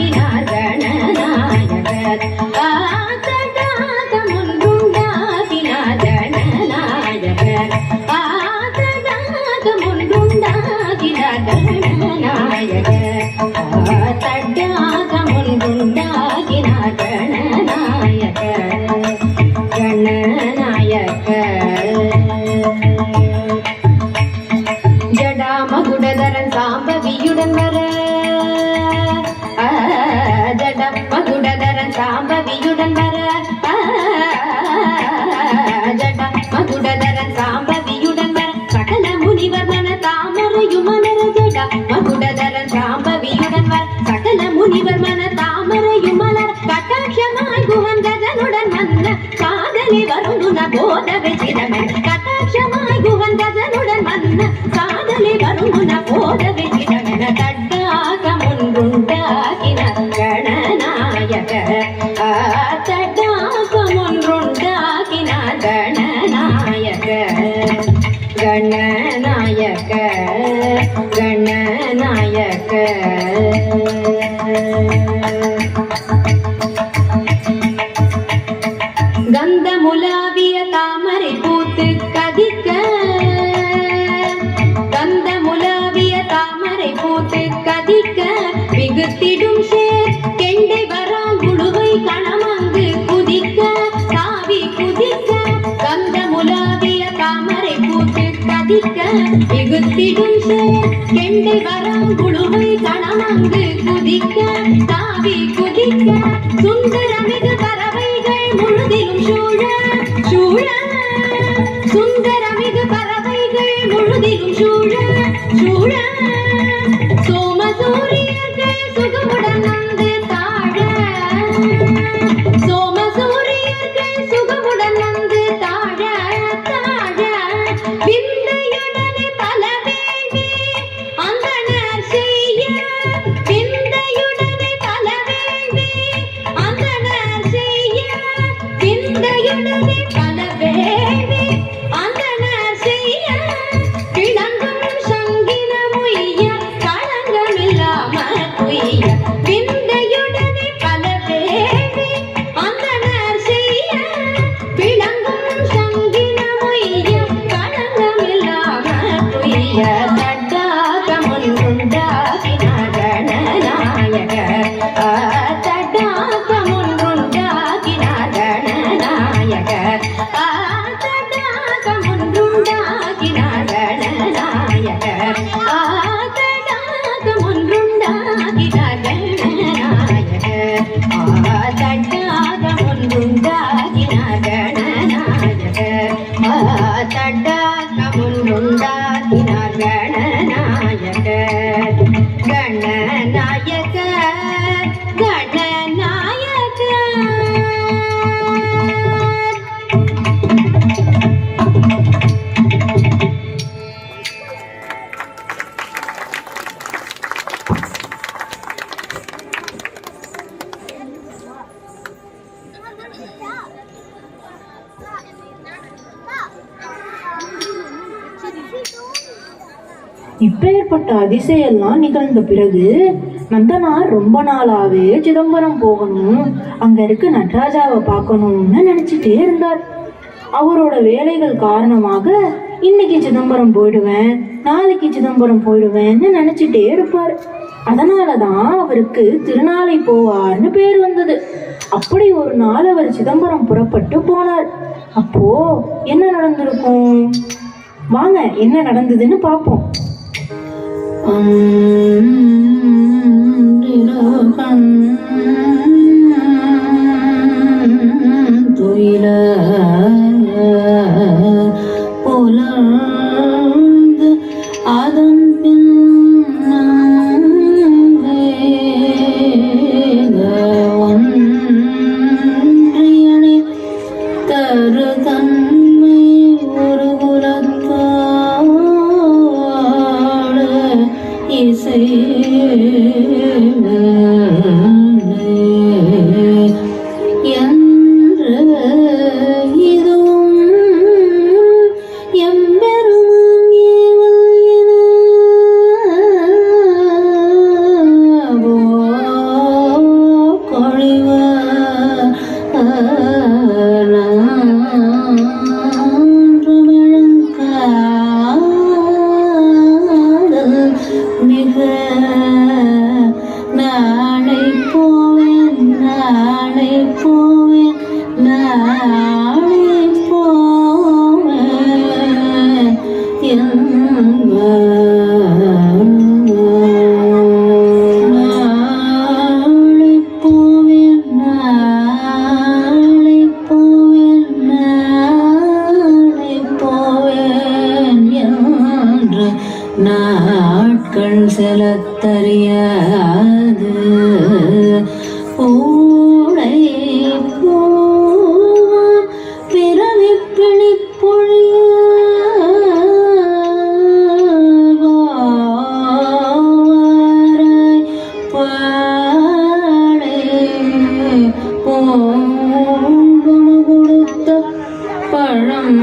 தடாகமுன்றுண்டாக்கினார் கணநாயகர் தடாகமுன்றுண்டாக்கினார் கணநாயகர் தடாகமுன்றுண்டாக்கினார் கணநாயகர் தடாகமுன்றுண்டாக்கினார் கணநாயகர் கணநாயகர் ஜடாமகுடதரன் சாம்பவியுடன் வர ஜடமகுடதரன் சாம்பவியுடன் வர ஜடமகுடதரன் சாம்பவியுடன் வர சகல முனிவர் மன தாமரையும் மலர ஜடமகுடதரன் சாம்பவியுடன் வர சகல முனிவர் மன தாமரையும் மலர் கட்டாட்சமாய் குகந்தனுடன் வந்த காதலி வருந்துன போத விசிரமன் கட்டாட்சமாய் குகந்தனுடன் வந்த காதலி வருந்துன போத விசிரமன தடாகமுன்றுண்டாக்கின கணநாயகர் தடாகமுன்றுண்டாக்கின கணநாயகர் கணநாயகர் கணநாயகர் கந்தமுலாவிய தாமரை பூத்து கதிக்க கந்தமுலாவிய தாமரை பூத்து கதிக்க மிகுத்திடும் சேர் கெண்டை வரால் குழுவை கணமங்கு குதிக்க தாவி குதிக்க கந்தமுலாவிய தாமரை பூத்து கதிக்க மிகுத்திடும் சேர் கெண்டை வரால் குழுவை கணமங்கு குதிக்க தாவி குதிக்க சுந்தரமிகு பறவைகள் முழுதிலும் சூழ சூழ சுந்தரமிகு பறவைகள் முழுதிலும் சூழ சூழ சோமசூரியர்கள் சுகமுடன் வந்து தாழ சோமசூரியர்கள் சுகமுடன் வந்து விந்தையுடனே பல வேள்வி அந்தணர் செய்ய கிளங்கும் சங்கின முய்ய களங்கமில்லாமல் துய்ய விந்தையுடனே பல வேள்வி அந்தணர் செய்ய விளங்கும் சங்கின முய்ய களங்கமில்லாமல் துய்ய தட்டாகமொன்றுண்டாகினார் கணநாயகர் தட்டாகமொன்றுண்டாகினார் கணநாயகர் தட்டாகமொன்றுண்டாகினார் கணநாயகர் தட்டாகமொன்றுண்டாகினார் கணநாயகர் தட்டாகமொன்றுண்டாகினார் கணநாயகர் தட்டாகமொன்றுண்டாகினார் கணநாயகர் கணநாயகர் கணநாயகர். இப்பேற்பட்ட அதிசயெல்லாம் நிகழ்ந்த பிறகு நந்தனார் ரொம்ப நாளாவே சிதம்பரம் போகணும், அங்க இருக்க நடராஜாவை பார்க்கணும்னு நினைச்சிட்டே இருந்தார். அவரோட வேலைகள் காரணமாக இன்னைக்கு சிதம்பரம் போயிடுவேன், நாளைக்கு சிதம்பரம் போயிடுவேன்னு நினைச்சிட்டே இருப்பார். அதனாலதான் அவருக்கு திருநாளை போவார்னு பேர் வந்தது. அப்படி ஒரு நாள் அவர் சிதம்பரம் புறப்பட்டு போனார். அப்போ என்ன நடந்திருக்கும்? வாங்க என்ன நடந்ததுன்னு பார்ப்போம். துயில புலர்ந்து அதன் பின்னியணி தரு தன்மை ஒரு குலத்தாடு இசை நாட்கள் செலுத்தறியாது ஊடை பிறவி பிழிப்பொழிவாய் பாடை போங்கும் கொடுத்த பழம்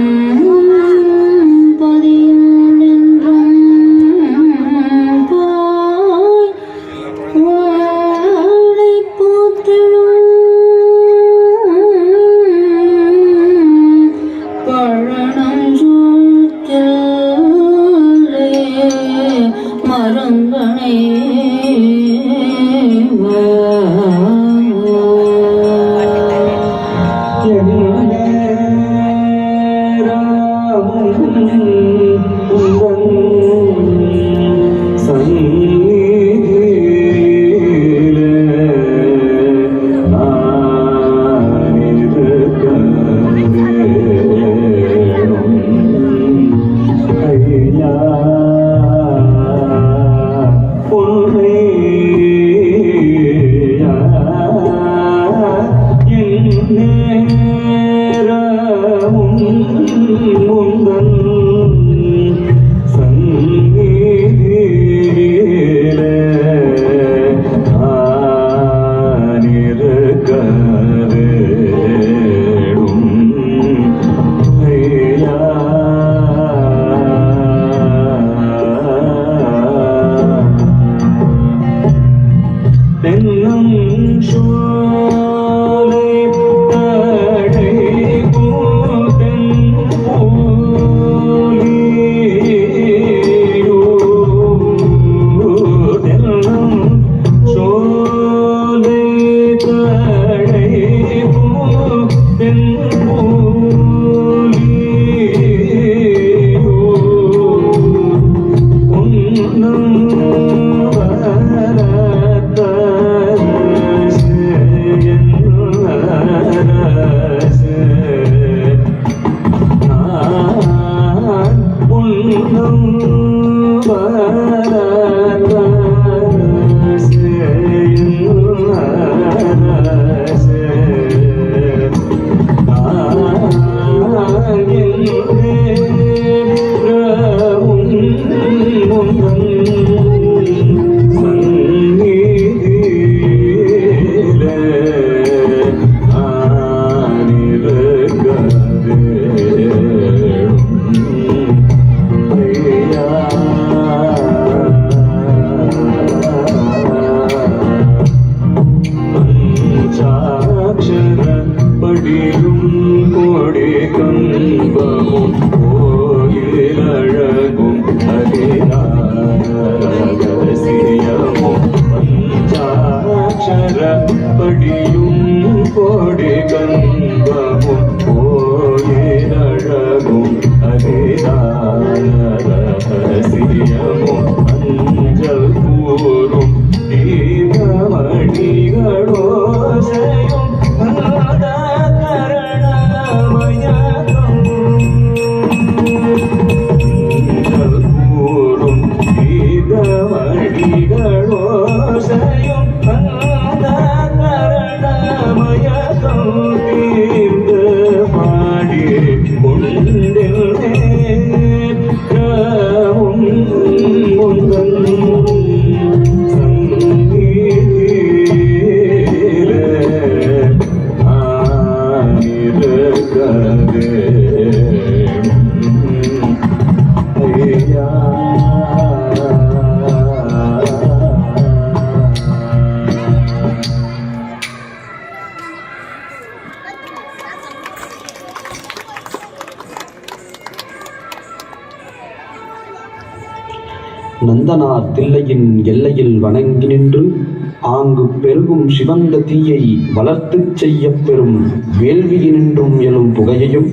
நந்தனார் தில்லையின் எல்லையில் வணங்கி நின்று ஆங்கு பெருகும் சிவந்த தீயை வளர்த்துச் செய்யப் பெறும் வேள்வியினின்றும் எழும் புகையையும்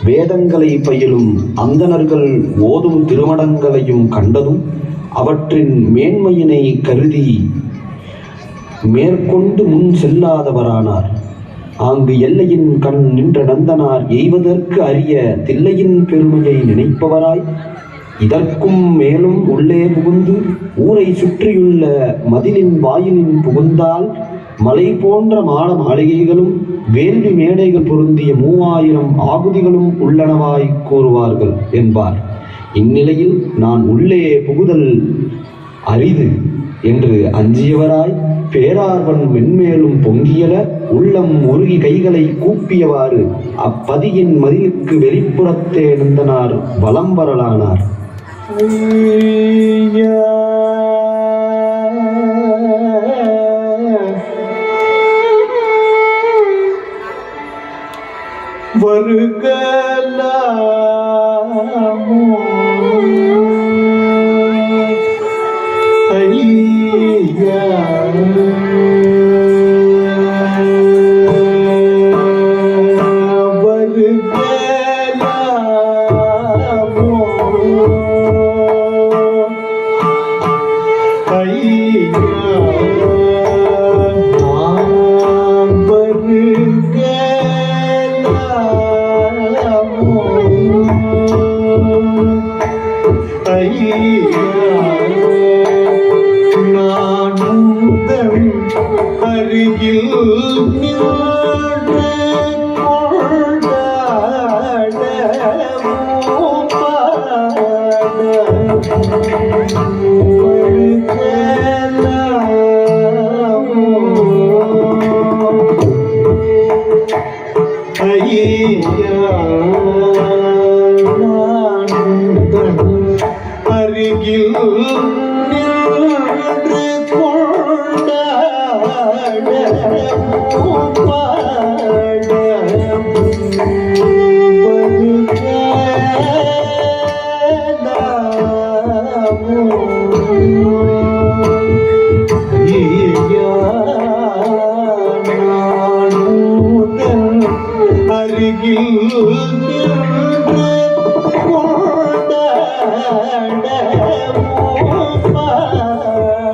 வேதங்களை பயிலும் அந்தணர்கள் ஓதும் திருமடங்களையும் கண்டதும் அவற்றின் மேன்மையினை கருதி மேற்கொண்டு முன் செல்லாதவரானார். ஆங்கு எல்லையின் கண் நின்ற நந்தனார் எய்வதற்கு அரிய தில்லையின் பெருமையை நினைப்பவராய் இதற்கும் மேலும் உள்ளே புகுந்து ஊரை சுற்றியுள்ள மதிலின் வாயிலின் புகுந்தால் மலை போன்ற மாளிகைகளும் வேள்வி மேடைகள் பொருந்திய 3000 ஆகுதிகளும் உள்ளனவாய் கூறுவார்கள் என்பார். இந்நிலையில் நான் உள்ளே புகுதல் அரிது என்று அஞ்சியவராய் பேரார்வன் மென்மேலும் பொங்கியல உள்ளம் உருகி கைகளை கூப்பியவாறு அப்பதியின் மதிலுக்கு வெளிப்புறத்தே நந்தனார் வலம் வரலானார். அருகில் நின்று கொண்டாடவும் பாடவும்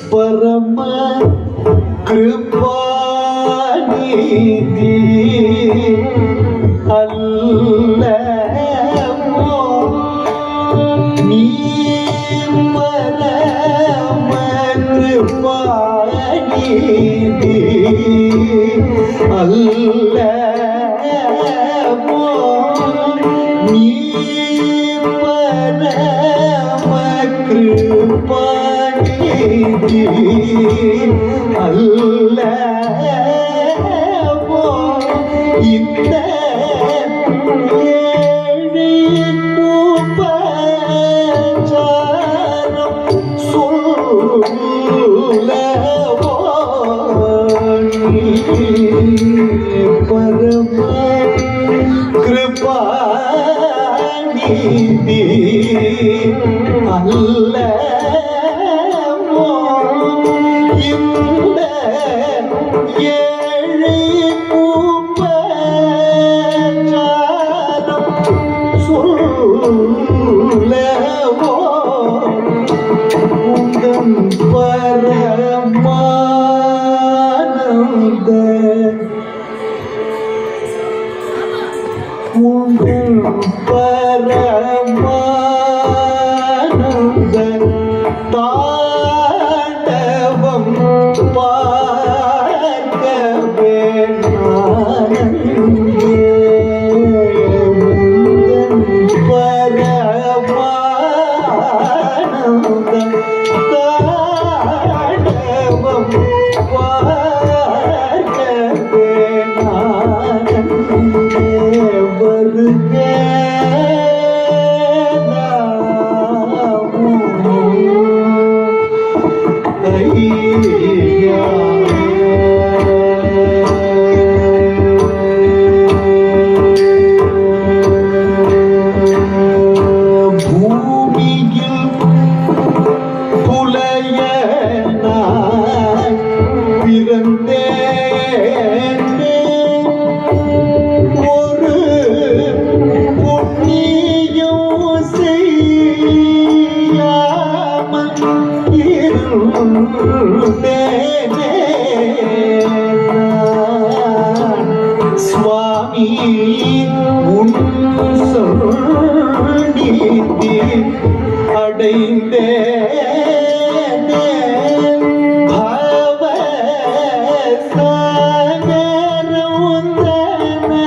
பரம கிருபாநிதி அல்லவோ நீ பரம கிருபாநிதி அல்லவோ நீ பரம கிருபாநிதி அல்லவோ இந்த ஏழை உபச்சாரம் சொல்லவோ நீ பரம கிருபாநிதி அல்லவோ இந்த ஏழை உபச்சாரம் சொல்லவோ உந்தன் பரமானந்த உந்தன் பரமானந்த தாண்டவம் பார்க்கவே நானங்கே உந்தன் பரமானந்த தாண்டவம் பார்க்கவே நானங்கே வருக பூமியில் புலைய நான் பிறந்தேனே ஒரு புண்ணியம் செய்யாமல் இருந்தேனே நான். சுவாமி உன் சந்நிதி அடைந்தேனே பவ சாகரம் உந்தனை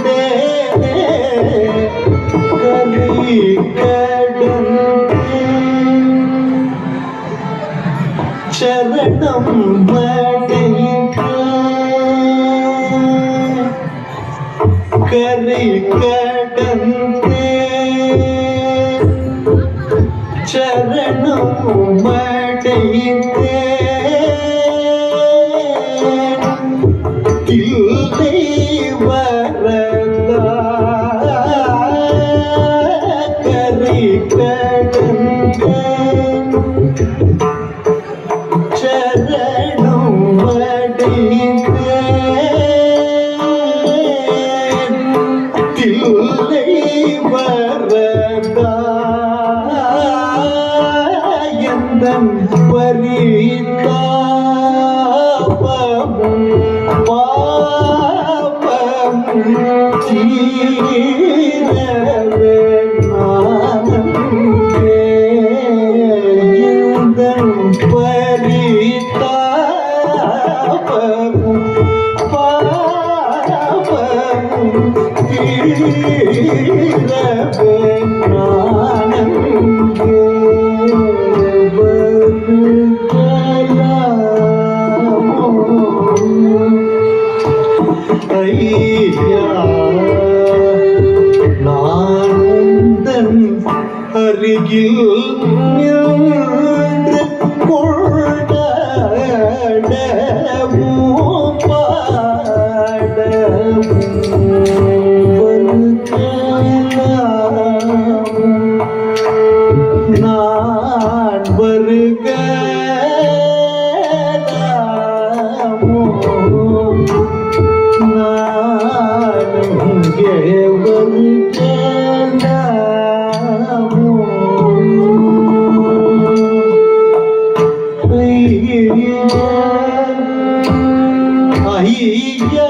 கடந்தேனே கலி கடந்தேன் சரணம் அடைந்தேன் கரை கடந்தேன் சரணம் அடைந்தேன் தில்லை வரதா கரை கடந்தேன் சரணம் அடைந்தேன் தில்லை வரதா எந்தன் பரிதாபமும் பாபமும் தீரவே நானங்கே எந்தன் பரிதாபமும் பாபமும் தீரவே நானங்கே ஐயா அருகில் நின்று கொண்டாடவும் பாடவும் நான் வருகலாமோ நான் இங்கே வருகலாமோ ஐயா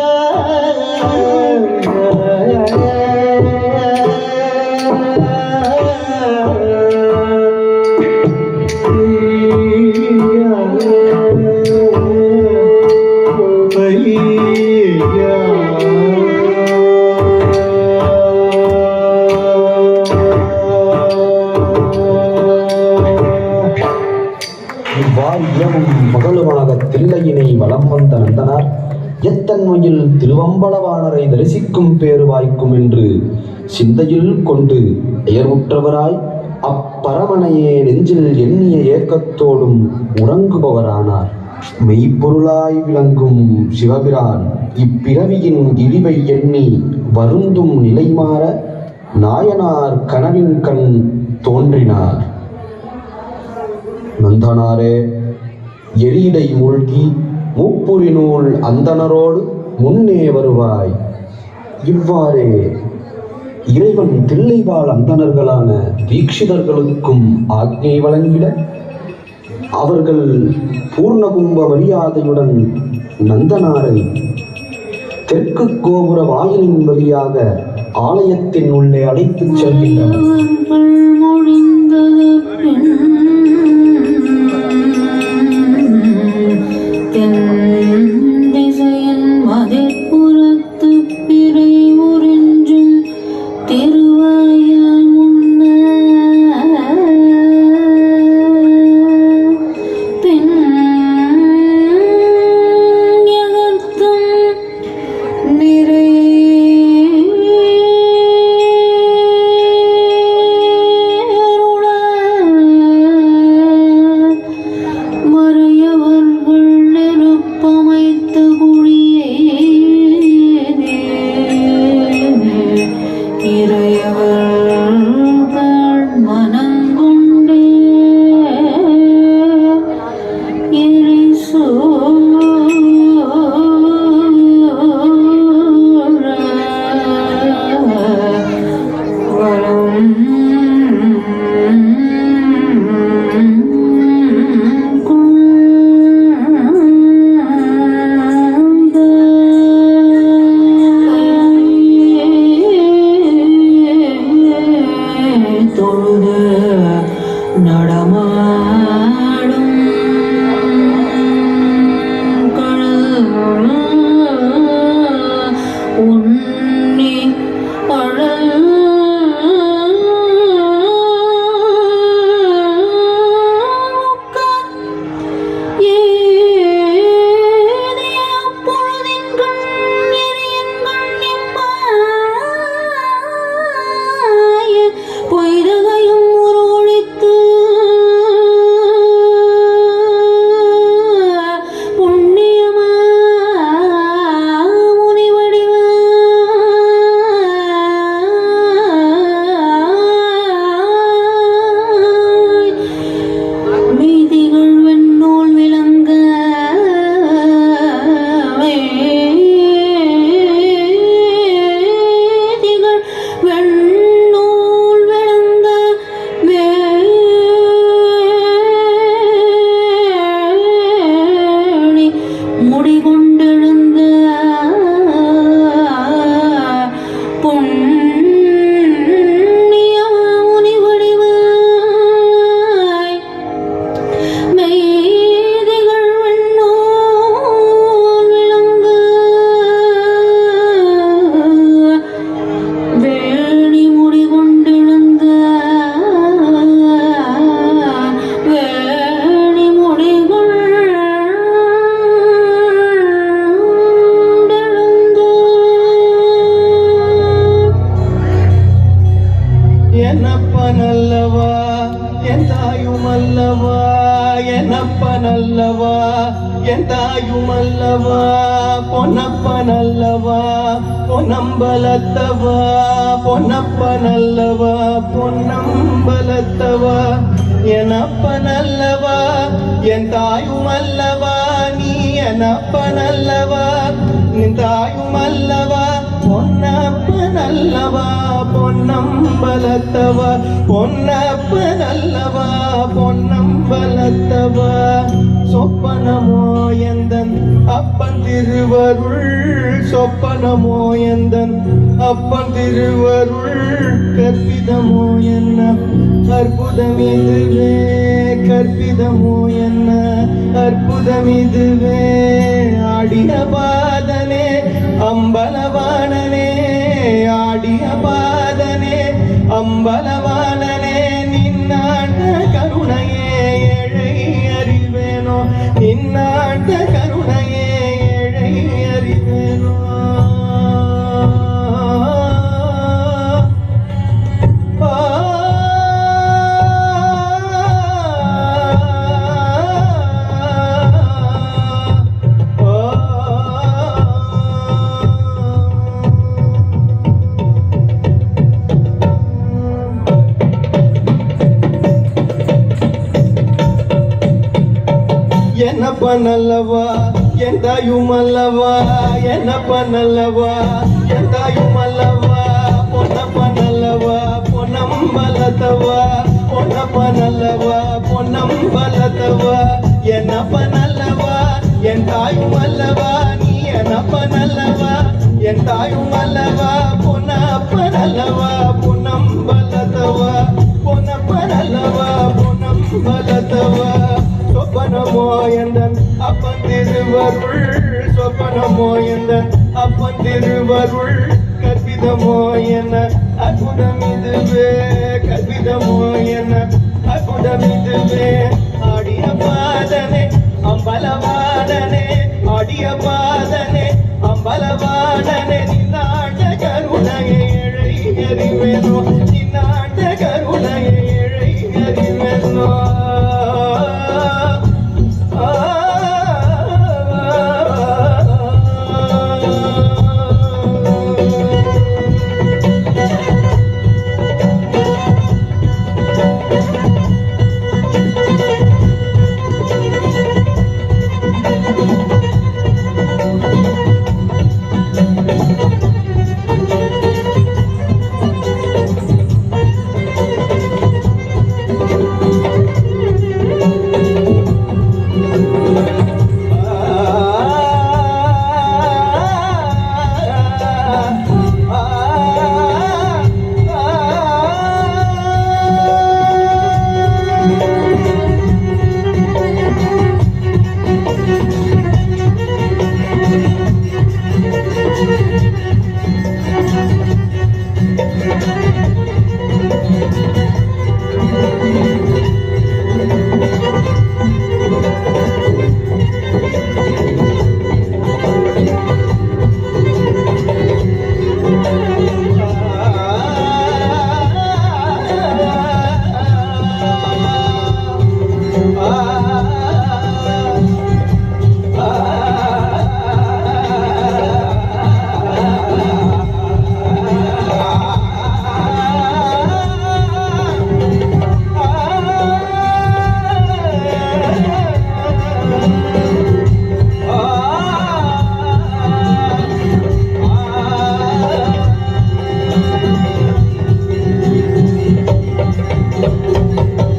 இவ்வாறு இரவும் பகலுமாக தில்லையினை வலம் வந்த நந்தனார் எத்தன்மையில் திருவம்பலவாணரை தரிசிக்கும் பேறு வாய்க்கும் என்று சிந்தையில் கொண்டு பெயர்வுற்றவராய் அப்பரமனையே நெஞ்சில் எண்ணிய ஏக்கத்தோடும் உறங்குபவரானார். மெய்ப்பொருளாய் விளங்கும் சிவபிரான் இப்பிறவியின் இழிவை எண்ணி வருந்தும் நிலை மாற நாயனார் கனவின் கண் தோன்றினார். நந்தனாரே, எரியிடை மூழ்கி மூப்புரிநூல் அந்தணரோடு முன்னே வருவாய். இவ்வாறே இறைவன் தில்லைவாழ் அந்தணர்களான தீட்சிதர்களுக்கும் ஆக்ஞை வழங்கிட அவர்கள் பூர்ணகும்ப மரியாதையுடன் நந்தனாரை தெற்கு கோபுர வாயிலின் வழியாக ஆலயத்தின் உள்ளே அழைத்துச் செல்கின்றனர். பொய்தகைய என்னப்பனல்லவா என் தாயுமல்லவா என்னப்பனல்லவா என் தாயுமல்லவா பொன்னப்பனல்லவா பொன்னம்பலத்தவா பொன்னப்பனல்லவா பொன்னம்பலத்தவா எனப்பனல்லவா என் தாயுமல்லவா நீ எனப்பனல்லவா நின் தாயுமல்லவா பொன்னப்பனல்லவா பொன்னம்பலத்தவா பொன்னப்பனல்லவா பொன்னம்பலத்தவா சொப்பனமோ எந்தன் அப்பன் திருவருள் சொப்பனமோ எந்தன் அப்பன் திருவருள் கற்பிதமோ என்ன அற்புதம் இதுவே கற்பிதமோ என்ன அற்புதம் இதுவே ஆடிய பாதனே அம்பலவாணனே ஆடிய பாதனே அம்பலவாணனே நின்னாண்ட கருணையே ஏழை அறிவேனோ நின்னாண்ட கருணையே ஏழை அறிவேனோ என்னப்பனல்லவா என் தாயுமல்லவா என்னப்பனல்லவா என் தாயுமல்லவா பொன்னப்பனல்லவா பொன்னம்பலத்தவா பொன்னப்பனல்லவா பொன்னம்பலத்தவா என்னப்பனல்லவா என் தாயுமல்லவா நீ என்னப்பனல்லவா என் தாயுமல்லவா பொன்னப்பனல்லவா பொன்னம்பலத்தவா பொன்னப்பனல்லவா பொன்னம்பலத்தவா சொப்பனமோ எந்தன் அப்பன் திருவருள் சொப்பனமோ எந்தன் அப்பன் திருவருள் கற்பிதமோ என்ன அற்புதம் இதுவே கற்பிதமோ என்ன அற்புதம் இதுவே ஆடிய பாதனே அம்பலவாடனே ஆடிய பாதனே அம்பலவாடனே நின்னாண்ட கருணையை ஏழை அறிவேனோ நின்னாண்ட கருணையை ஏழை அறிவேனோ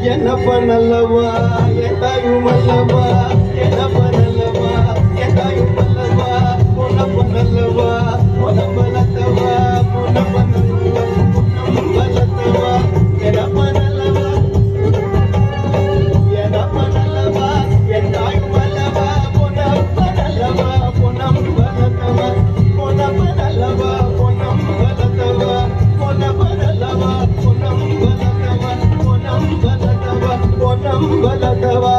என்னப்பனல்லவா என் தாயுமல்லவா என்னப்பனல்லவா என் தாயுமல்லவா பொன்னப்பனல்லவா பொன்னம்பலத்தவா பொன்னப்பனல்லவா பொன்னம்பலத்தவா என்னப்பனல்லவா என்னப்பனல்லவா என் தாயுமல்லவா பொன்னப்பனல்லவா பொன்னம்பலத்தவா பொன்னப்பனல்லவா பொன்னம்பலத்தவா பொன்னப்பனல்லவா பொன்னம்பலத்தவா பொன்னம்பலத்தவா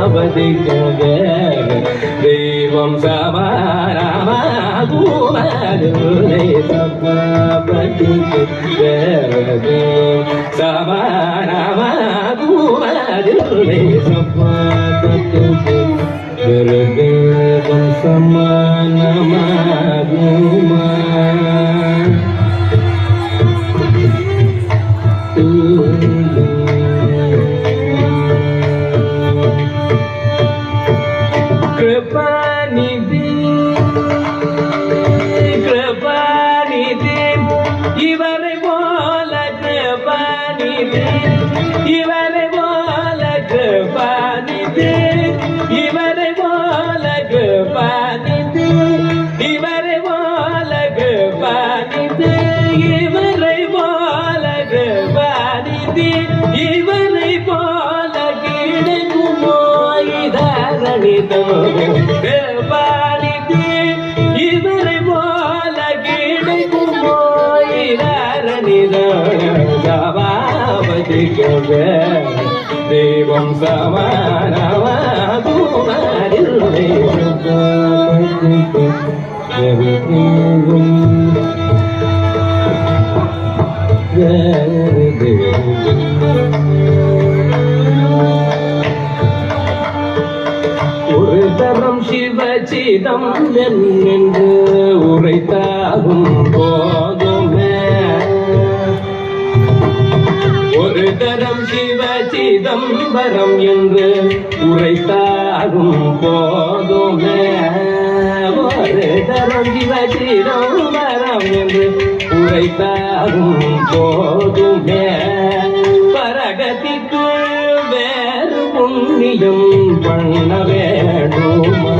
சபாபதிக்கும் தெய்வம் சமானமாகுமதுரை சபாபதிக்கும் சமானமாகுமதுரை சபாபதிக்கும் தெய்வம் சமானமாகுமா கிருபாநிதி கிருபாநிதி இவரை போல கிருபாநிதி இவரை போல கிருபாநிதி இவரை போல கிருபாநிதி இவரை போல கிருபாநிதி இவரை போல கிருபாநிதி இவரை போல கிடைக்குமோ இதரணிதோ கிருபாநிதி இவரை போல கிடைக்குமோ இதரணிதோ சபாபதிக்கும் தெய்வம் சமானமாகுமதில்லை ஒரு தரம் சிவச்சிதம் என்று உரைத்தாகும் போதுமே ஒரு தரம் சிவச்சிதம்பரம் என்று உரைத்தாகும் போதுமே ஒரு தரம் சிவச்சிதம்பரம் என்று உரைத்தாகும் போதுமே பரகதிக்கு வேறு புண்ணியம் பண்ண வேண்டுமா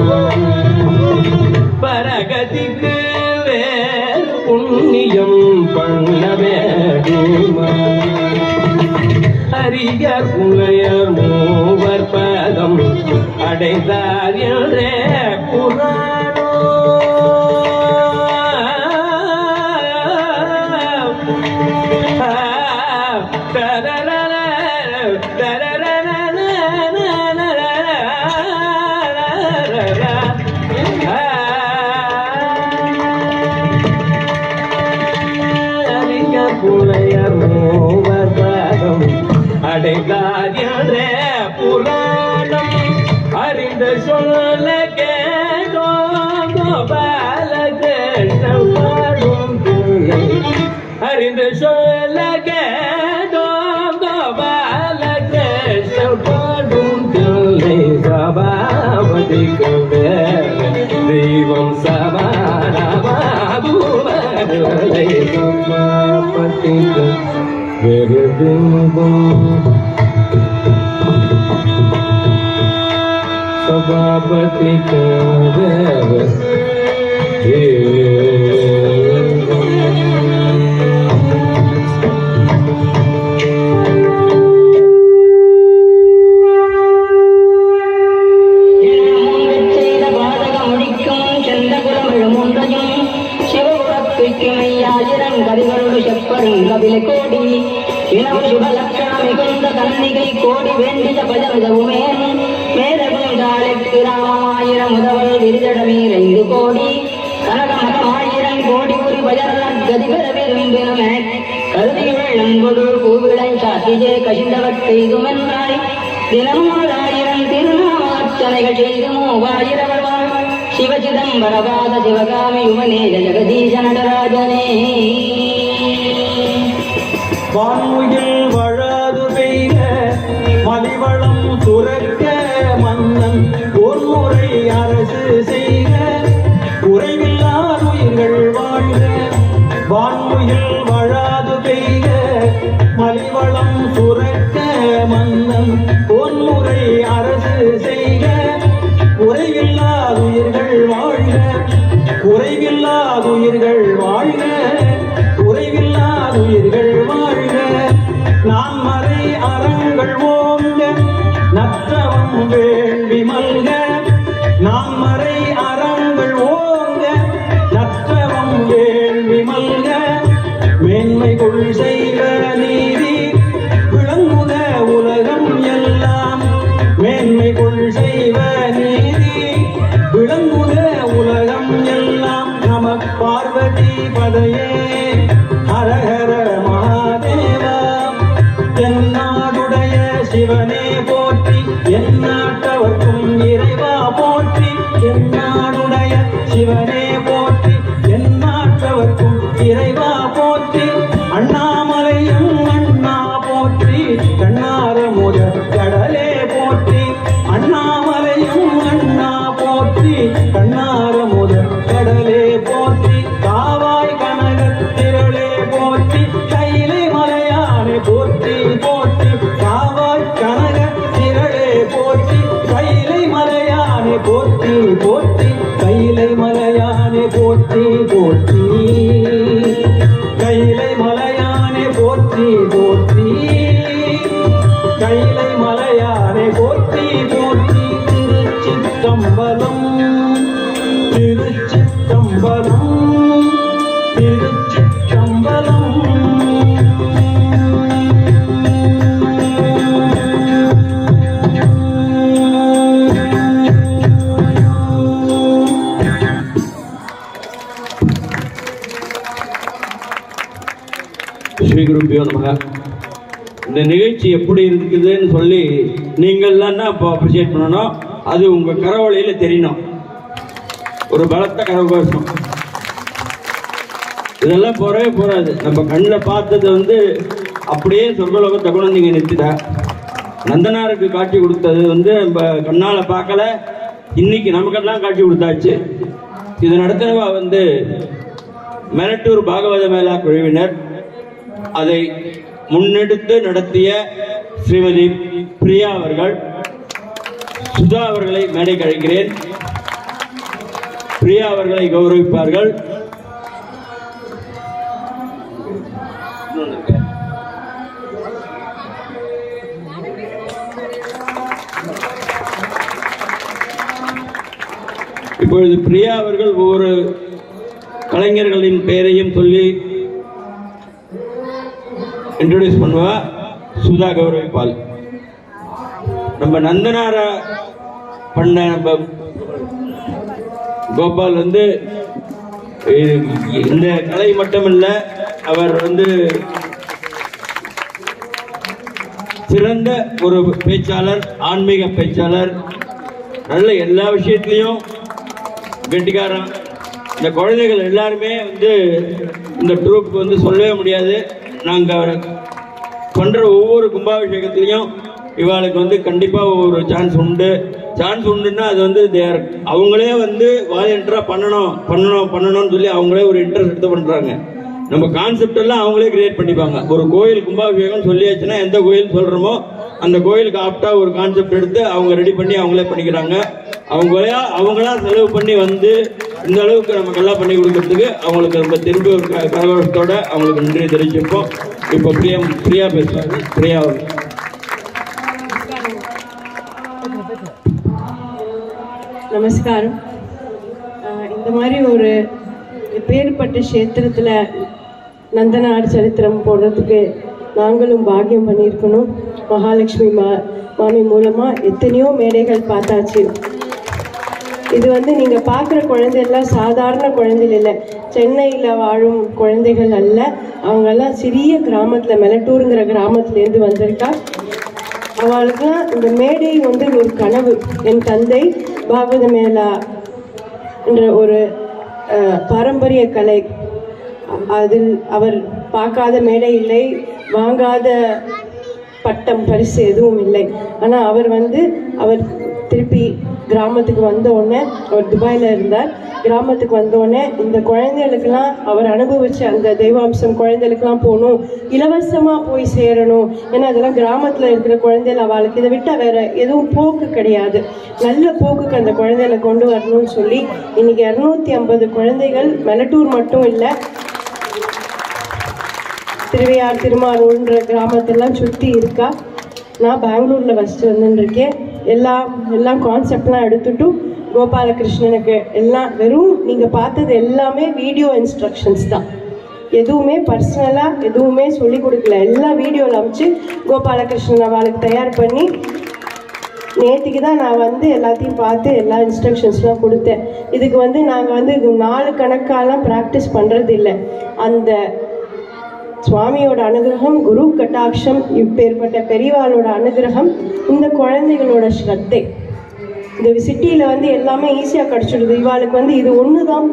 பரகதிக்கு வேறு புண்ணியம் பண்ண வேண்டுமா அரியர் புலையர் மூவர் பதம் அடைந்தார் என்றே புராணோ புலையர் மூவர் பதம் அடைந்தார் என்றே புராணம் அறிந்த சொல்ல கேட்டோம் கோபாலகிருஷ்ணன் பாடும் பிள்ளை அறிந்த சொல்ல கேட்டோம் கோபாலகிருஷ்ணன் பாடும் பிள்ளை சபாபதிக்கும் தெய்வம் சமானமாகுமதுரை சபாபதிக்கும் சபாபதி கோடி இனம் சுபலட்சண மிகுந்த தன்னிகை கோடி வேண்டிய பஜரஜவுமே மேதகுந்தாளுக்கு ராமமாயிரம் முதவள் விரிதடமீரைந்து கோடி கனகமகமாயிரம் கோடி குறி பஜரல் கதிபர விரும்பினமே கருதி வெள்ளம் கொடு பூவிளை சாத்திஜே கசிந்தவற்றைதுமென்றாய் தினம் 1000 திருநாமர்ச்சனைகள் செய்து மூவாயிரவர்வாள் சிவசிதம்பரவாத சிவகாமி யுவனேஜ ஜெகதீச நடராஜனே வான்முகில் வழாது பெய்க மலிவளம் சுரக்க மன்னன் ஒருமுறை அரசு செய்க குறைவில்லாத உயிர்கள் வாழ்க வான்முகில் வழாது பெய்க மலிவளம் சுரக்க மன்னன் ஒருமுறை அரசு செய்க குறைவில்லாத உயிர்கள் வாழ்க குறைவில்லாத உயிர்கள் வாழ்க குறைவில்லாத உயிர்கள் வாழ்க நான் மறை அறங்கள் ஓங்க நற்றவம் வேள்வி மல்க நான் மறை அறங்கள் ஓங்க நற்றவம் வேள்வி மல்க மேன்மை கொள் செய்வ நீதி விளங்குக உலகம் எல்லாம் மேன்மை நிலைகொள் செய்வ நீதி விளங்குக உலகம் எல்லாம் நம பார்வதி பதையே ஹரஹர மகாதேவா என்னாடுடைய சிவனே போற்றி எந்நாட்டவர்க்கும் இறைவா போற்றி என்னாடுடைய சிவனே போற்றி எந்நாட்டவர்க்கும் இறைவா போற்றி அண்ணாமலையும் அண்ணா போற்றி கண்ணார முதற் கடலே போற்றி அண்ணாமலையும் அண்ணா போற்றி கண்ணார முதற் கடலே போற்றி காவாய் கனகத் திரளே போற்றி கையிலை மலையானே போற்றி போற்றி காவாய் கனகத் திரளே போற்றி கையிலை மலையானே போற்றி போற்றி கையிலை மலையானே போற்றி போற்றி கையிலை மலையானே போற்றி போற்றி கையிலை மலையானே போற்றி போற்றி திருச்சிற்றம்பலம் திருச்சிற்றம்பலம் திருச்சிற்றம்பலம் ஸ்ரீ குருப்பியோ நமக. இந்த நிகழ்ச்சி எப்படி இருக்குதுன்னு சொல்லி நீங்கள்லாம் தான் இப்போ அப்ரிஷியேட் பண்ணணும். அது உங்கள் கரவழியில் தெரியணும். ஒரு பலத்த கரகோஷம் இதெல்லாம் போறவே போகாது. நம்ம கண்ணில் பார்த்தது வந்து அப்படியே சொர்க்கலோகத்தை கூட நீங்கள் நிறுத்திட்டா. நந்தனாருக்கு காட்சி கொடுத்தது வந்து நம்ம கண்ணால் பார்க்கல, இன்னைக்கு நமக்கெல்லாம் காட்சி கொடுத்தாச்சு. இது நடத்தினவா வந்து மெலட்டூர் பாகவத மேலா குழுவினர். அதை முன்னெடுத்து நடத்திய ஸ்ரீமதி பிரியா அவர்கள். சுதா அவர்களை மேடைக்கு அழைக்கிறேன். பிரியா அவர்களை கௌரவிப்பார்கள். இப்பொழுது பிரியா அவர்கள் ஒவ்வொரு கலைஞர்களின் பெயரையும் சொல்லி இன்ட்ரோடியூஸ் பண்ணுவா. சுதா கௌரவிப்பால். நம்ம நந்தனார பண்ண நம்ம கோபால் வந்து இந்த கலை மட்டுமல்ல, அவர் வந்து சிறந்த ஒரு பேச்சாளர், ஆன்மீக பேச்சாளர், நல்ல எல்லா விஷயத்திலையும் கெட்டிக்காரன். இந்த குழந்தைகள் எல்லாருமே வந்து இந்த ட்ரூப்புக்கு வந்து சொல்லவே முடியாது. நாங்கள் பண்ணுற ஒவ்வொரு கும்பாபிஷேகத்துலேயும் இவாளுக்கு வந்து கண்டிப்பாக ஒரு சான்ஸ் உண்டு. சான்ஸ் உண்டுன்னா அது வந்து அவங்களே வந்து வாலண்டியராக பண்ணணும்னு சொல்லி அவங்களே ஒரு இன்ட்ரெஸ்ட் எடுத்து பண்ணுறாங்க. நம்ம கான்செப்ட் எல்லாம் அவங்களே கிரியேட் பண்ணிப்பாங்க. ஒரு கோயில் கும்பாபிஷேகம் சொல்லியாச்சுன்னா எந்த கோயில் சொல்கிறோமோ அந்த கோயிலுக்கு ஆப்டாக ஒரு கான்செப்ட் எடுத்து அவங்க ரெடி பண்ணி அவங்களே பண்ணிக்கிறாங்க. அவங்களா செலவு பண்ணி வந்து இந்த அளவுக்கு நமக்கெல்லாம் பண்ணி கொடுக்கறதுக்கு அவங்களுக்கு நம்ம திரும்பி ஒரு கரகோஷத்தோட அவங்களுக்கு நன்றி தெரிவிச்சிருப்போம். இப்போ பிரியா பேசுவாங்க. பிரியா நமஸ்காரம். இந்த மாதிரி ஒரு பேர்பட்ட கஷேத்திரத்தில் நந்தனார் சரித்திரம் போடுறதுக்கு நாங்களும் பாக்கியம் பண்ணியிருக்கணும். மகாலட்சுமி மாமி மூலமாக எத்தனையோ மேடைகள் பார்த்தாச்சு. இது வந்து நீங்கள் பார்க்குற குழந்தைகள்லாம் சாதாரண குழந்தைகள் இல்லை, சென்னையில் வாழும் குழந்தைகள் அல்ல. அவங்கெல்லாம் சிறிய கிராமத்தில், மெலட்டூருங்கிற கிராமத்துலேருந்து வந்திருக்கா. அவளுக்குலாம் இந்த மேடை வந்து ஒரு கனவு. என் தந்தை பாகவத மேலா என்ற ஒரு பாரம்பரிய கலை, அதில் அவர் பார்க்காத மேடை இல்லை, வாங்காத பட்டம் பரிசு எதுவும் இல்லை. ஆனால் அவர் திருப்பி கிராமத்துக்கு வந்த உடனே, அவர் துபாயில் இருந்தார், கிராமத்துக்கு வந்த உடனே இந்த குழந்தைகளுக்கெல்லாம் அவர் அனுபவிச்ச அந்த தெய்வாம்சம் குழந்தைகளுக்கெல்லாம் போகணும், இலவசமாக போய் சேரணும். ஏன்னா அதெல்லாம் கிராமத்தில் இருக்கிற குழந்தைகள், அவளுக்கு இதை விட்டால் வேற எதுவும் போக்கு கிடையாது. நல்ல போக்குக்கு அந்த குழந்தைகளை கொண்டு வரணும்னு சொல்லி இன்னைக்கு 250 குழந்தைகள் மெலட்டூர் மட்டும் இல்லை, திருவையார் திருமாரூர்ன்ற கிராமத்தெல்லாம் சுற்றி இருக்கா. நான் பெங்களூரில் ஃபஸ்ட்டு வந்துட்டுருக்கேன். எல்லாம் கான்செப்ட்லாம் எடுத்துட்டு கோபாலகிருஷ்ணனுக்கு எல்லாம் வெறும் நீங்கள் பார்த்தது எல்லாமே வீடியோ இன்ஸ்ட்ரக்ஷன்ஸ் தான். எதுவுமே பர்சனலாக எதுவுமே சொல்லி கொடுக்கல. எல்லா வீடியோவில் அமைச்சு கோபாலகிருஷ்ணன் அவளுக்கு தயார் பண்ணி நேற்றுக்கு தான் நான் வந்து எல்லாத்தையும் பார்த்து எல்லா இன்ஸ்ட்ரக்ஷன்ஸ்லாம் கொடுத்தேன். இதுக்கு வந்து நாங்கள் வந்து நாலு கணக்காலாம் ப்ராக்டிஸ் பண்ணுறது இல்லை. அந்த சுவாமியோட அனுகிரகம், குரு கட்டாட்சம், இப்பேற்பட்ட பெரியவாளோட அனுகிரகம், இந்த குழந்தைகளோட ஸ்ரத்தை. இந்த சிட்டியில் வந்து எல்லாமே ஈஸியாக கிடச்சிடுது. இவாளுக்கு வந்து இது ஒன்று தான்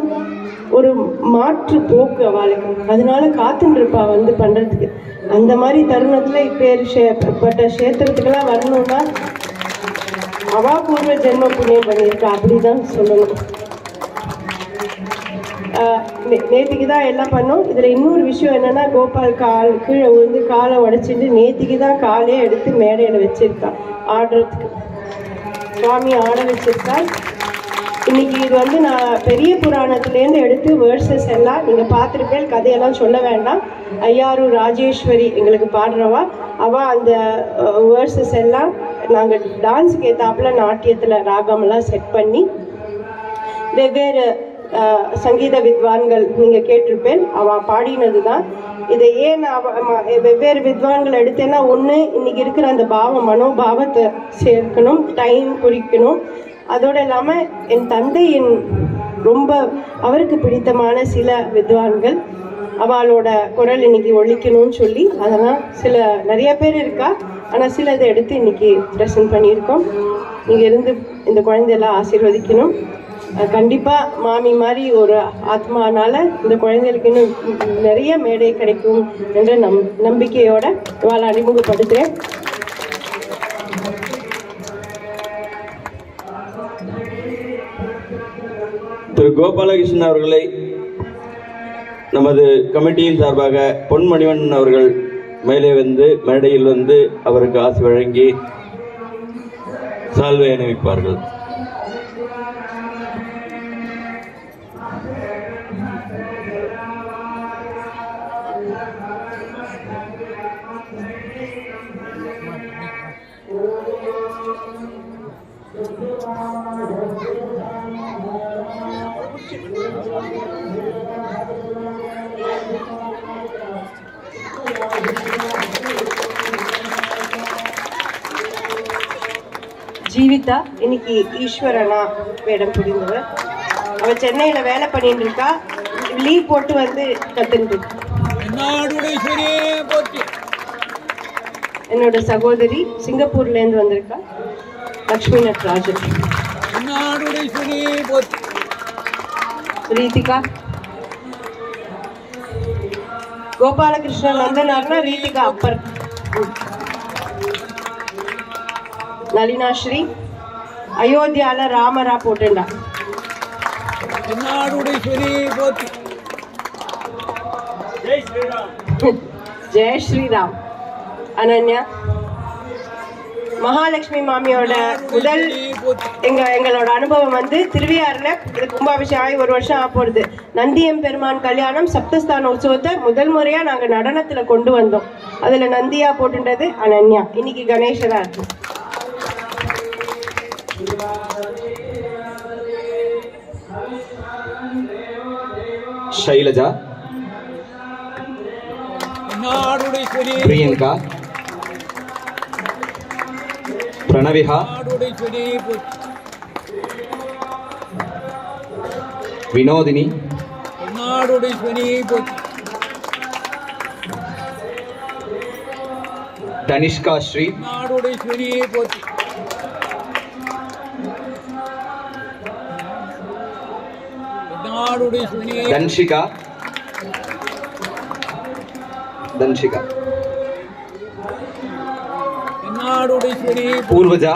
ஒரு மாற்று போக்கு அவளுக்கு. அதனால காத்துருப்பா வந்து பண்ணுறதுக்கு. அந்த மாதிரி தருணத்தில் இப்பேற்பட்ட க்ஷேத்திரத்துக்கெல்லாம் வரணும்னா அவா பூர்வ ஜென்ம புண்ணியம் பண்ணியிருக்கா, அப்படிதான் சொல்லணும். நேற்றுக்கு தான் எல்லாம் பண்ணோம். இதில் இன்னொரு விஷயம் என்னென்னா, கோபால் கீழே விழுந்து காலை உடைச்சிட்டு நேற்றுக்கு தான் காலே எடுத்து மேடையில் வச்சிருக்கா ஆடுறதுக்கு. சுவாமி ஆட வச்சிருக்கா. இன்னைக்கு இது வந்து நான் பெரிய புராணத்துலேருந்து எடுத்து வேர்சஸ் எல்லாம் நீங்கள் பார்த்துருப்பேன். கதையெல்லாம் சொல்ல வேண்டாம். ஐயாரு ராஜேஸ்வரி எங்களுக்கு பாடுறவா. அவள் அந்த வேர்சஸ் எல்லாம் நாங்கள் டான்ஸுக்கு ஏற்றாப்புல நாட்டியத்தில் ராகமெல்லாம் செட் பண்ணி வெவ்வேறு சங்கீத வித்வான்கள் நீங்கள் கேட்டிருப்பேன், அவள் பாடினது தான். இதை ஏன் வெவ்வேறு வித்வான்கள் எடுத்தேன்னா, ஒன்று இன்னைக்கு இருக்கிற அந்த மனோபாவத்தை சேர்க்கணும், டைம் குறிக்கணும். அதோடு இல்லாமல் என் தந்தையின் ரொம்ப அவருக்கு பிடித்தமான சில வித்வான்கள் அவளோட குரல் இன்னைக்கு ஒழிக்கணும்னு சொல்லி அதெல்லாம் நிறைய பேர் இருக்கா. ஆனால் சில இதை எடுத்து இன்னைக்கு ப்ரெசென்ட் பண்ணியிருக்கோம். நீங்கள் இருந்து இந்த குழந்தையெல்லாம் ஆசீர்வதிக்கணும். கண்டிப்பாக மாமி மாதிரி ஒரு ஆத்மானால இந்த குழந்தைகளுக்கு இன்னும் நிறைய மேடை கிடைக்கும் என்ற நம்பிக்கையோட இவாளை அறிமுகப்படுத்துகிறேன். திரு கோபாலகிருஷ்ணன் அவர்களை நமது கமிட்டியின் சார்பாக பொன்மணிவண்ணன் அவர்கள் மேலே வந்து மேடையில் வந்து அவருக்கு ஆசி வழங்கி சால்வை அணிவிப்பார்கள். ஜீவிதா இன்னைக்கு ஈஸ்வரனா வேடம் புரிந்தவர். அவள் சென்னையில் வேலை பண்ணிட்டு இருக்கா. லீவ் போட்டு வந்து கத்துட்டு இருக்கா. என்னோட சகோதரி சிங்கப்பூர்லேருந்து வந்திருக்கா, லக்ஷ்மி நட்ராஜன். ரீதிகா. கோபாலகிருஷ்ணன் நந்தனார்னா ரீதிகா அப்பர். நளினாஸ்ரீ. அயோத்தியால ராமரா போட்டுண்டா. ஜெய் ஸ்ரீராம். அனன்யா. மகாலட்சுமி மாமியோட முதல் எங்களோட அனுபவம் வந்து திருவையாறுல கும்பாபிஷேகம் ஆகி 1 வருஷம் ஆக போகுது. நந்தியம் பெருமான் கல்யாணம் சப்தஸ்தான உற்சவத்தை முதல் முறையா நாங்க நடனத்துல கொண்டு வந்தோம். அதுல நந்தியா போட்டுன்றது அனன்யா. இன்னைக்கு கணேசரா இருக்கு. शैलजा, प्रियंका, प्रणविहा, विनोदिनी, तनिष्का श्री, दंशिका, पूर्वजा,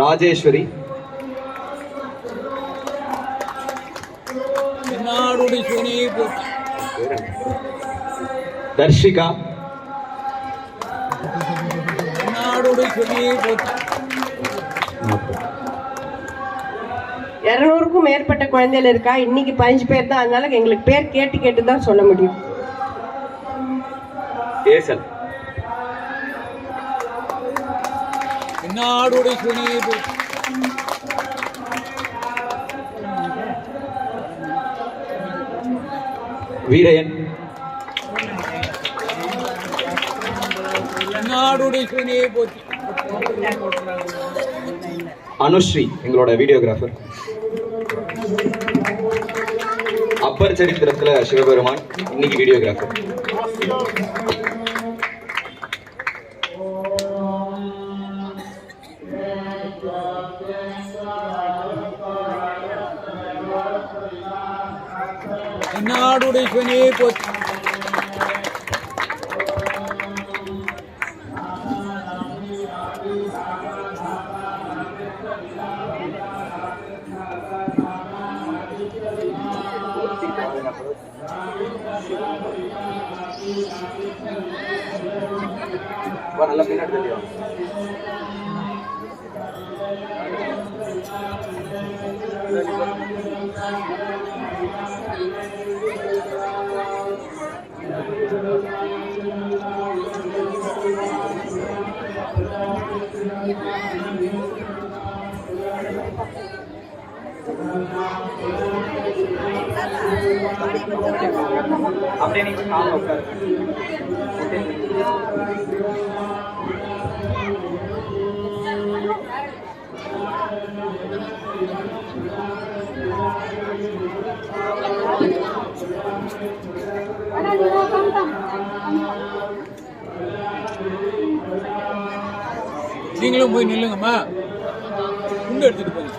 राजेश्वरी, दर्शिका, 200க்கும் மேற்பட்ட குழந்தைகள் இருக்கா. இன்னைக்கு 15 பேர் தான். அதனால எங்களுக்கு பேர் கேட்டு கேட்டு தான் சொல்ல முடியும். ஏசல். வீரையன், அனுஸ்ரீ எங்களோட வீடியோகிராஃபர். அப்பர் சரித்திரத்துல சிவபெருமான், இன்னைக்கு வீடியோகிராஃபர். நல்ல பின்னாடி தெரியும். அப்படியே நீங்க கால உட்காருங்க. நீங்களும் போய் நில்லுங்கம்மா, குண்டு எடுத்துட்டு போங்க.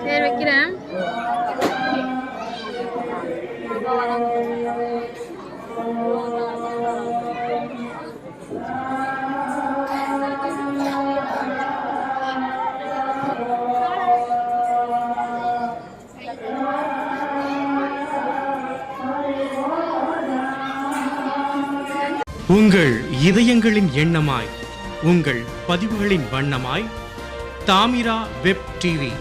சரி வைக்கிறேன். உங்கள் இதயங்களின் எண்ணமாய், உங்கள் பதிவுகளின் வண்ணமாய் தாமிரா வெப் டிவி.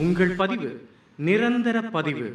உங்கள் பதிவு நிரந்தர பதிவு.